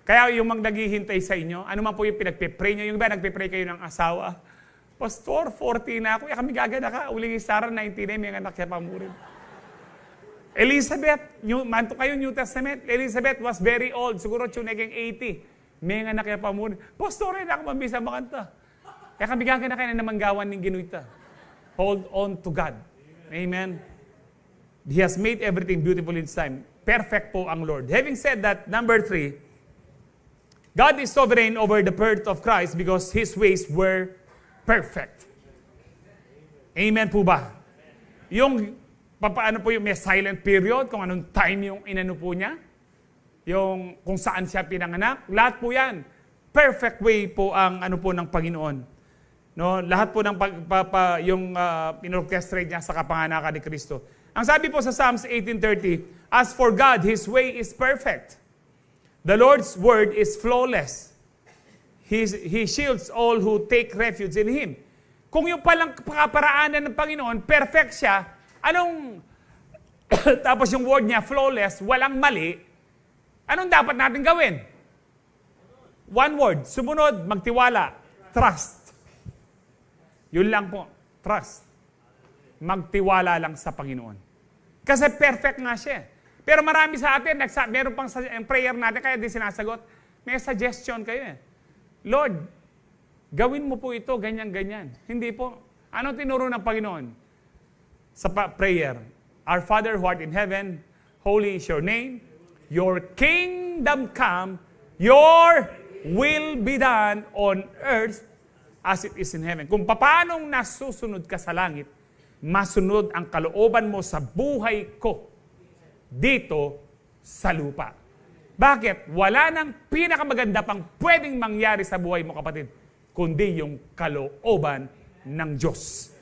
Kaya yung naghihintay sa inyo, ano man po yung pinagpipray nyo, yung ba nagpipray kayo ng asawa, Pastor, 40 na ako. Kami gagana ka. Uling Sarah, 99, may anak siya pamurin. Elizabeth, manto kayo New Testament, Elizabeth was very old. Siguro naging 80. May anak siya pamurin. Pastor, rin ako mabisa makanta. Kaya kami gagana kayo na namanggawan ng ginuita. Hold on to God. Amen. He has made everything beautiful in His time. Perfect po ang Lord. Having said that, number 3, God is sovereign over the birth of Christ because His ways were perfect. Amen po ba? Yung, paano po yung may silent period, kung anong time yung inano po niya? yung kung saan siya pinanganak, lahat po yan. Perfect way po ang ano po ng Panginoon. No, lahat po ng inorchestrate niya sa kapanganakan ni Kristo. Ang sabi po sa Psalms 18:30, as for God, His way is perfect. The Lord's word is flawless. He shields all who take refuge in Him. Kung yung palang kaparaanan ng Panginoon, perfect siya, anong, tapos yung word niya, flawless, walang mali, anong dapat natin gawin? One word, sumunod, magtiwala, trust. Yun lang po, trust. Magtiwala lang sa Panginoon. Kasi perfect nga siya. Pero marami sa atin, meron pang prayer natin, kaya di sinasagot, may suggestion kayo eh. Lord, gawin mo po ito, ganyan-ganyan. Hindi po. Ano tinuro ng Panginoon? Sa prayer, Our Father who art in heaven, holy is your name, your kingdom come, your will be done on earth as it is in heaven. Kung paanong nasusunod ka sa langit, masunod ang kalooban mo sa buhay ko dito sa lupa. Bakit? Wala nang pinakamaganda pang pwedeng mangyari sa buhay mo, kapatid, kundi yung kalooban ng Diyos.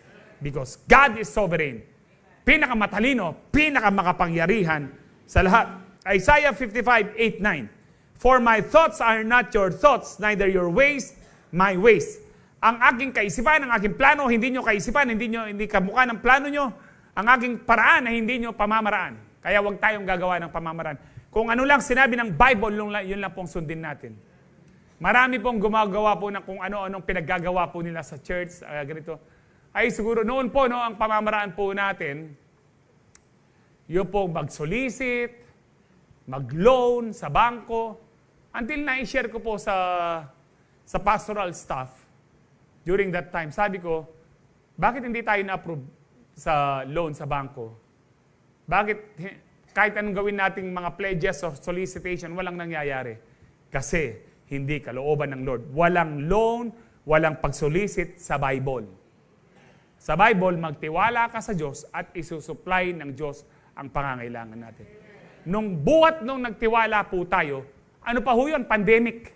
Because God is sovereign. Pinakamatalino, pinakamakapangyarihan sa lahat. Isaiah 55:8-9. For my thoughts are not your thoughts, neither your ways my ways. Ang aking kaisipan, ang aking plano, hindi nyo kaisipan, hindi kamukha ng plano nyo. Ang aking paraan ay hindi nyo pamamaraan. Kaya huwag tayong gagawa ng pamamaraan. Kung ano lang sinabi ng Bible, yun lang pong sundin natin. Marami pong gumagawa po ng kung ano-anong pinaggagawa po nila sa church, ganito. Ay siguro noon po, no, ang pamamaraan po natin, yun po mag-solicit, mag-loan sa bangko. Until na-share ko po sa pastoral staff, during that time, sabi ko, bakit hindi tayo na-approve sa loan sa bangko? Bakit kahit anong gawin nating mga pledges or solicitation, walang nangyayari? Kasi hindi kalooban ng Lord. Walang loan, walang pag-solicit sa Bible. Sa Bible, magtiwala ka sa Diyos at isusupply ng Diyos ang pangangailangan natin. Nung nagtiwala po tayo, ano pa ho yun? Pandemic.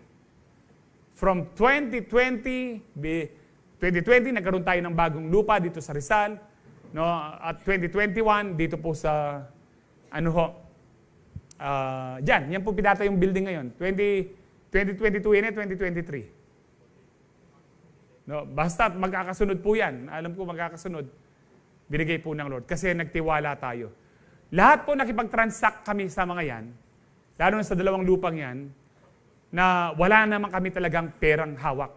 From 2020, nagkaroon tayo ng bagong lupa dito sa Rizal. No? At 2021, dito po sa, yan po pinata yung building ngayon. 2022 yun 2023. No? Basta magkakasunod po yan. Alam ko magkakasunod. Binigay po ng Lord. Kasi nagtiwala tayo. Lahat po nakipag-transact kami sa mga yan, lalo na sa dalawang lupang yan, na wala naman kami talagang perang hawak.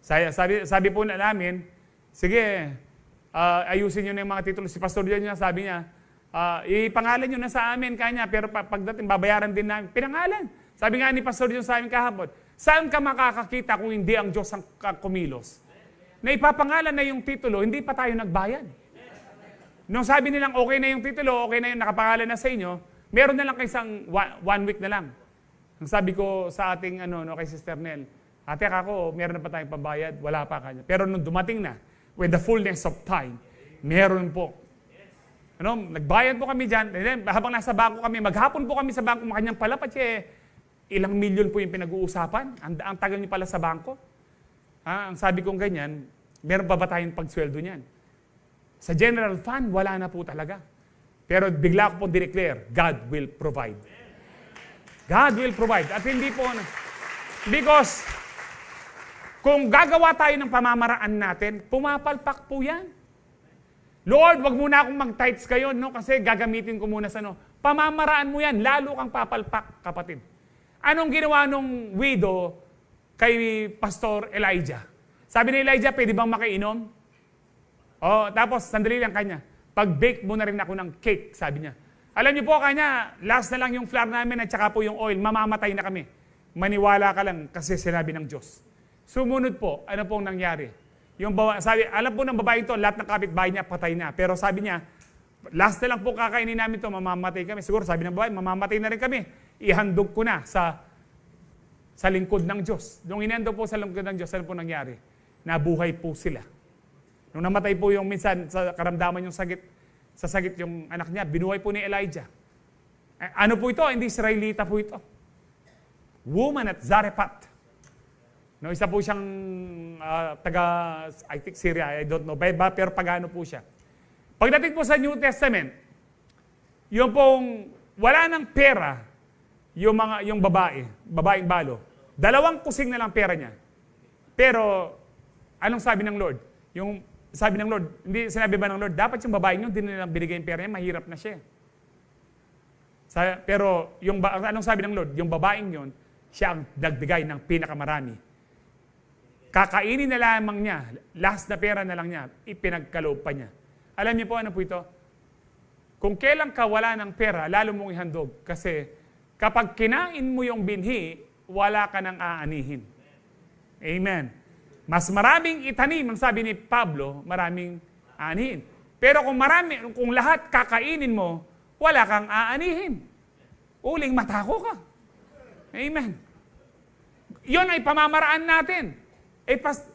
Sabi po namin, sige, ayusin nyo na yung mga titulo. Si Pastor John niya, sabi niya, ipangalan nyo na sa amin kanya, pero pagdating babayaran din namin. Pinangalan. Sabi nga ni Pastor John sa amin kahapon, saan ka makakakita kung hindi ang Diyos ang kumilos? Na ipapangalan na yung titulo, hindi pa tayo nagbayad. Nung sabi nilang okay na yung titulo, okay na yung nakapangalan na sa inyo, meron na lang kayo isang 1 week na lang. Ang sabi ko sa ating kay Sister Nel, ate ako, meron na pa tayong pambayad, wala pa kanya. Pero nung dumating na, when the fullness of time, meron po. Nagbayad po kami dyan, and then, habang nasa bangko kami, maghapon po kami sa bangko, makanyang pala, ilang milyon po yung pinag-uusapan. Ang tagal niyo pala sa bangko. Ang sabi kong ganyan, meron pa ba tayong pagsweldo niyan? Sa general fund, wala na po talaga. Pero bigla ko po dineclare, God will provide. God will provide. At hindi po, because kung gagawa tayo ng pamamaraan natin, pumapalpak po yan. Lord, wag muna akong mag-tithes kayo, no? Kasi gagamitin ko muna sa pamamaraan mo yan, lalo kang papalpak, kapatid. Anong ginawa nung widow kay Pastor Elijah? Sabi ni Elijah, pwede bang makainom? Tapos, sandali lang kanya. Pag-bake mo na rin ako ng cake, sabi niya. Alam niyo po kanya, last na lang yung flour namin at saka po yung oil, mamamatay na kami. Maniwala ka lang kasi sinabi ng Diyos. Sumunod po, ano pong nangyari? Sabi, alam po ng babae ito, lahat ng kapitbahay niya patay na. Pero sabi niya, last na lang po kakainin namin ito, mamamatay kami. Siguro sabi ng babae, mamamatay na rin kami. Ihandog ko na sa lingkod ng Diyos. Nung inhandog po sa lingkod ng Diyos, ano po nangyari? Nabuhay po sila. Nung namatay po yung minsan sa karamdaman yung sakit yung anak niya, binuhay po ni Elijah. Ano po ito? Hindi Israelita po ito. woman at Zarephath. No, isa po siyang taga, I think Syria, I don't know, pero pagano po siya. Pagdating po sa New Testament, yung pong wala ng pera, yung babaeng balo, 2 kusing na lang pera niya. Pero, anong sabi ng Lord? Yung sabi ng Lord, hindi sinabi ba ng Lord, dapat yung babaeng yun, hindi nilang binigay yung pera niya, mahirap na siya. Pero, anong sabi ng Lord? Yung babaeng yun, siya ang nagbigay ng pinakamarami. Kakainin na lamang niya, last na pera na lang niya, ipinagkaloob pa niya. Alam niyo po, ano po ito? Kung kailan ka wala ng pera, lalo mong ihandog. Kasi kapag kinain mo yung binhi, wala ka nang aanihin. Amen. Mas maraming itanim, ang sabi ni Pablo, maraming aanihin. Pero kung lahat kakainin mo, wala kang aanihin. Uling matako ka. Amen. Yun ay pamamaraan natin.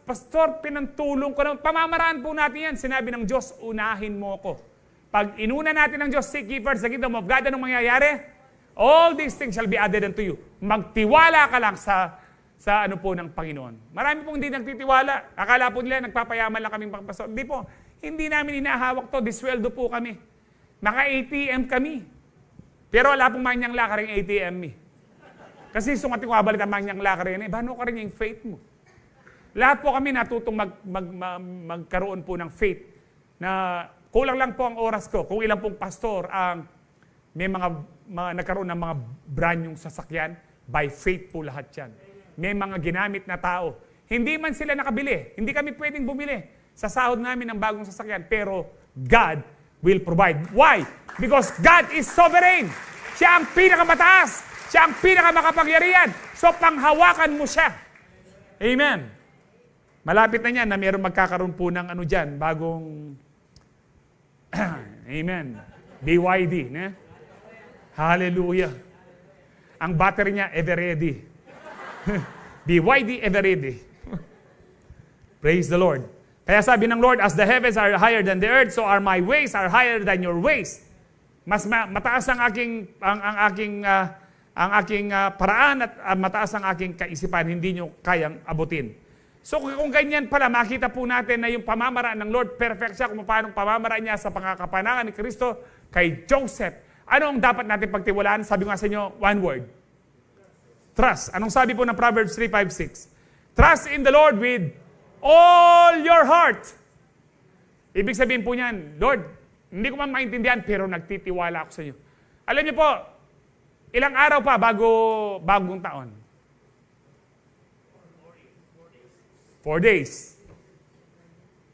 Pastor, pinantulong ko naman. Pamamaraan po natin yan. Sinabi ng Diyos, unahin mo ko. Pag inuna natin ng Diyos, seek ye first the kingdom of God, anong mangyayari? All these things shall be added unto you. Magtiwala ka lang sa ano po ng Panginoon. Marami pong hindi nagtitiwala. Akala po nila, nagpapayaman lang kaming pastor. Hindi po. Hindi namin inahawak to. Disweldo po kami. Maka-ATM kami. Pero wala pong manyang lakaring ATM eh. Kasi sungating ko kabalit ang manyang lakaring eh. Bano ka rin yung faith mo? Lahat po kami natutong magkaroon po ng faith na kulang lang po ang oras ko. Kung ilang pong pastor ang may mga nagkaroon ng mga brand yung sasakyan, by faith po lahat yan. May mga ginamit na tao. Hindi man sila nakabili. Hindi kami pwedeng bumili sa sahod namin ng bagong sasakyan. Pero God will provide. Why? Because God is sovereign. Siya ang pinakamataas. Siya ang pinakamakapangyarihan. So panghawakan mo siya. Amen. Malapit na niyan na mayroong magkakaroon po ng ano dyan, bagong Amen. BYD. Ne? Hallelujah. Ang battery niya, ever ready. BYD, ever ready. Praise the Lord. Kaya sabi ng Lord, as the heavens are higher than the earth, so are my ways are higher than your ways. Mas mataas ang aking paraan at mataas ang aking kaisipan, hindi nyo kayang abutin. So kung ganyan pala, makita po natin na yung pamamaraan ng Lord, perfect siya kung paano pamamaraan niya sa pangkakapanangan ni Kristo kay Joseph. Ano ang dapat natin pagtiwalaan? Sabi ko nga sa inyo, one word. Trust. Anong sabi po ng Proverbs 3:5-6? Trust in the Lord with all your heart. Ibig sabihin po niyan, Lord, hindi ko man maintindihan, pero nagtitiwala ako sa inyo. Alam niyo po, ilang araw pa bagong taon? 4 days.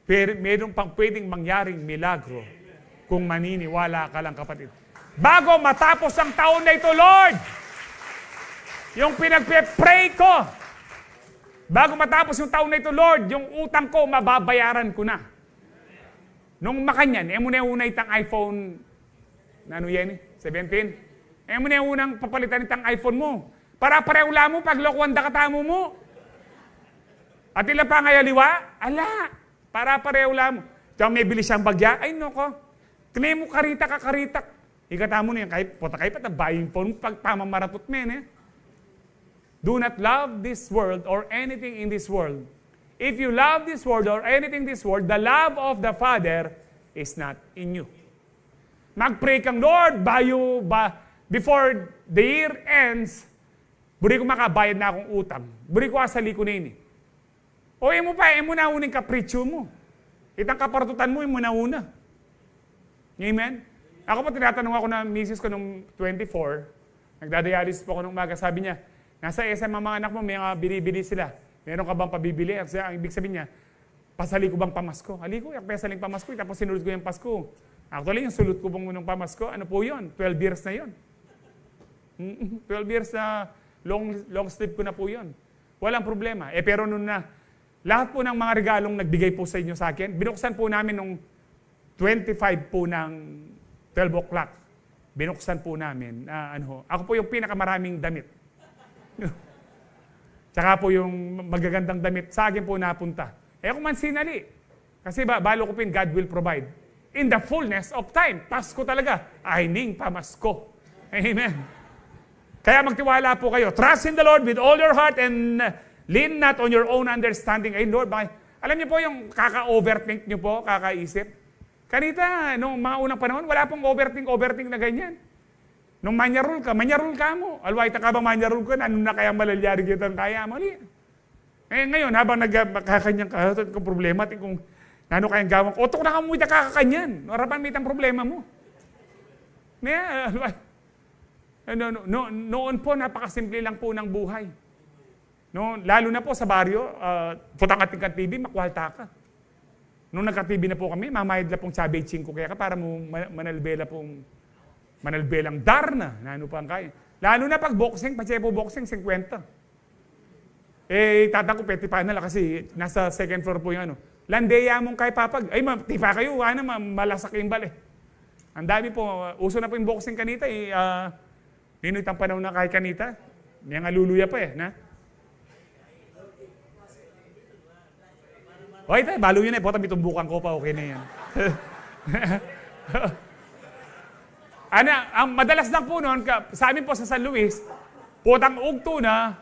Pero meron pang pwedeng mangyaring milagro kung maniniwala ka lang, kapatid. Bago matapos ang taon na ito, Lord, yung pinagpe-pray ko, bago matapos yung taon na ito, Lord, yung utang ko, mababayaran ko na. Nung makanyan, muna yung una itang iPhone, na ano yan 17? Muna yung unang papalitan itang iPhone mo. Para pareho mo, pag lokwanda katamo mo. At ilan pa nga liwa? Ala, para pareho mo. Diyan may bilis siyang bagya, ay noko. Tinay mo karita ka karita. Ikata mo na yan, kahit pa buying phone, pag pamamaratot men eh. Do not love this world or anything in this world. If you love this world or anything in this world, the love of the Father is not in you. Mag-pray kang, Lord, before the year ends, buri ko makabayad na akong utang. Buri ko asali ko na ini. O mo na uning kapritsyo mo. Itang kapartutan mo, mo na una. Amen? Ako pa tinatanong ako na misis ko nung 24, nagdadialysis po ako nung umaga, sabi niya, nasa SM ang mga anak mo, may mga bili-bili sila. Meron ka bang pabibili? Kasi ang ibig sabihin niya, pasali ko bang pamasko? Haliko, yung pasaling pamasko, tapos sinulot ko yung Pasko. Actually, yung sulot ko bang unang pamasko, ano po yun? 12 years na yun. 12 years na long sleep ko na po yun. Walang problema. Pero noon na, lahat po ng mga regalong nagbigay po sa inyo sa akin, binuksan po namin nung 25 po ng 12 o'clock. Binuksan po namin. Ako po yung pinakamaraming damit. Tsaka po yung magagandang damit sa akin po napunta. Ako man sinali. Kasi balo ko God will provide. In the fullness of time. Pasko talaga. Ay ning pamasko. Amen. Kaya magtiwala po kayo. Trust in the Lord with all your heart and lean not on your own understanding. Ay Lord, bakit? Alam niyo po yung kaka-overthink niyo po, kakaisip. Kanita, nung mga unang panahon, wala pong overthink na ganyan. Nung manyarul ka mo. Alway, ka ba manyarul ka, ano na kaya malalyari kitang kaya mo? Eh ngayon, habang nagkakanyang problema, kung ano kayang gawang, otok na ka mo kakakanyan. Harapan mo itang problema mo. Noon po, napakasimple lang po ng buhay. Lalo na po sa baryo, putang ating TV, makwalta ka. Nung nagka-TV na po kami, mamayad na pong sabi 5 kaya ka para mo manalbelang darna, na ano pa ang kaya. Lalo na pag boxing, pachepo boxing, 50. Tatang ko, peti pa na lang kasi nasa second floor po yung ano. Landeya mong kay papag. Ay, tipa kayo, malasak yung bal eh. Ang dami po, uso na po yung boxing kanita eh. Ninoy tang panahon na kay kanita. May nga luluya pa eh, na? Oy, tayo, balo yun eh. Bota, bitumbukan ko pa, okay na yan. Ang madalas lang po noon, sa amin po sa San Luis, putang ugto na,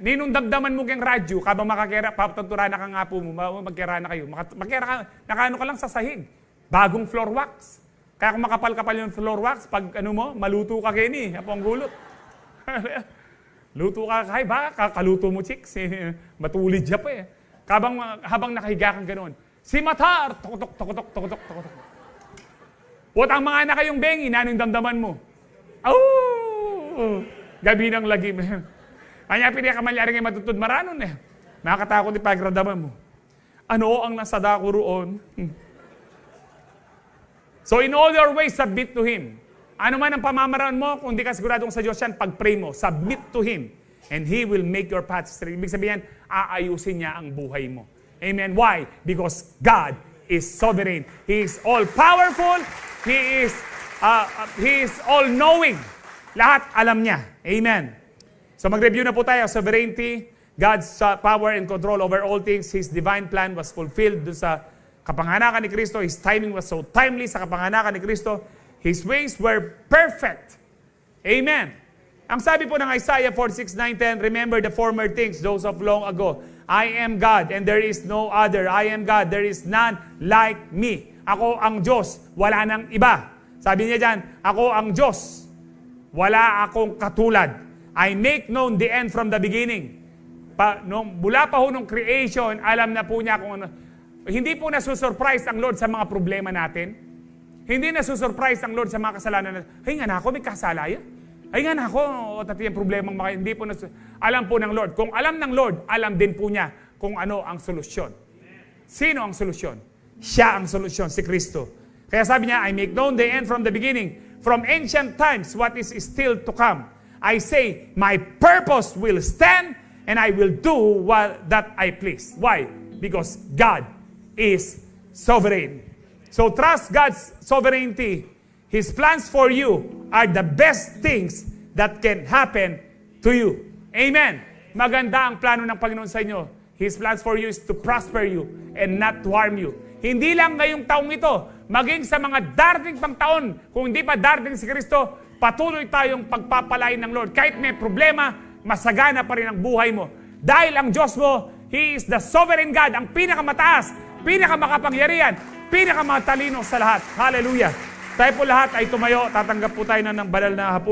ninong damdaman mo kang radyo, kabang makakera, papatunturana ka nga po mo, magkera na kayo. Magkera ka, nakaano ka lang sa sahig. Bagong floor wax. Kaya kung makapal-kapal yung floor wax, pag ano mo, maluto ka kini, apong gulot. Luto ka, kay ba? Kakaluto mo, chicks. Matulid siya pa eh. Habang nakahiga kang ganoon. Si Matar, tokotok. Ang mga anak kayong bengi, nanong damdaman mo? Gabi ng lagi. Kanya pinakamalyari ngayon matutod maranon eh. Nakakatakot yung pagramdaman mo. Ano ang nasa dako roon? So in all your ways, submit to Him. Ano man ang pamamaraan mo, kung di ka siguradong sa Diyos yan, pag-pray mo, submit to Him. And He will make your path straight. Ibig sabihin, aayusin niya ang buhay mo. Amen. Why? Because God is sovereign. He is all-powerful. He is all-knowing. Lahat alam niya. Amen. So mag-review na po tayo. Sovereignty, God's power and control over all things. His divine plan was fulfilled dun sa kapanganakan ni Kristo. His timing was so timely sa kapanganakan ni Kristo. His ways were perfect. Amen. Ang sabi po ng Isaiah 46:9-10, remember the former things, those of long ago. I am God and there is no other. I am God, there is none like me. Ako ang Diyos, wala nang iba. Sabi niya dyan, ako ang Diyos, wala akong katulad. I make known the end from the beginning. Mula pa ho nung creation, alam na po niya kung ano. Hindi po nasusurprise ang Lord sa mga problema natin. Hindi nasusurprise ang Lord sa mga kasalanan natin. Ay nga na ako, may kasalaya. Ay nga na ako, tati yung problemang hindi po alam po ng Lord. Kung alam ng Lord, alam din po niya kung ano ang solusyon. Sino ang solusyon? Siya ang solusyon, si Kristo. Kaya sabi niya, I make known the end from the beginning. From ancient times, what is still to come. I say, my purpose will stand and I will do that I please. Why? Because God is sovereign. So trust God's sovereignty. His plans for you are the best things that can happen to you. Amen. Maganda ang plano ng Panginoon sa inyo. His plans for you is to prosper you and not to harm you. Hindi lang ngayong taong ito, maging sa mga darating pang taon, kung hindi pa darating si Kristo, patuloy tayong pagpapalain ng Lord. Kahit may problema, masagana pa rin ang buhay mo. Dahil ang Diyos mo, He is the sovereign God, ang pinakamataas, pinakamakapangyarihan, pinakamatalino sa lahat. Hallelujah. Tayo po lahat ay tumayo, tatanggap po tayo ng banal na hapunan.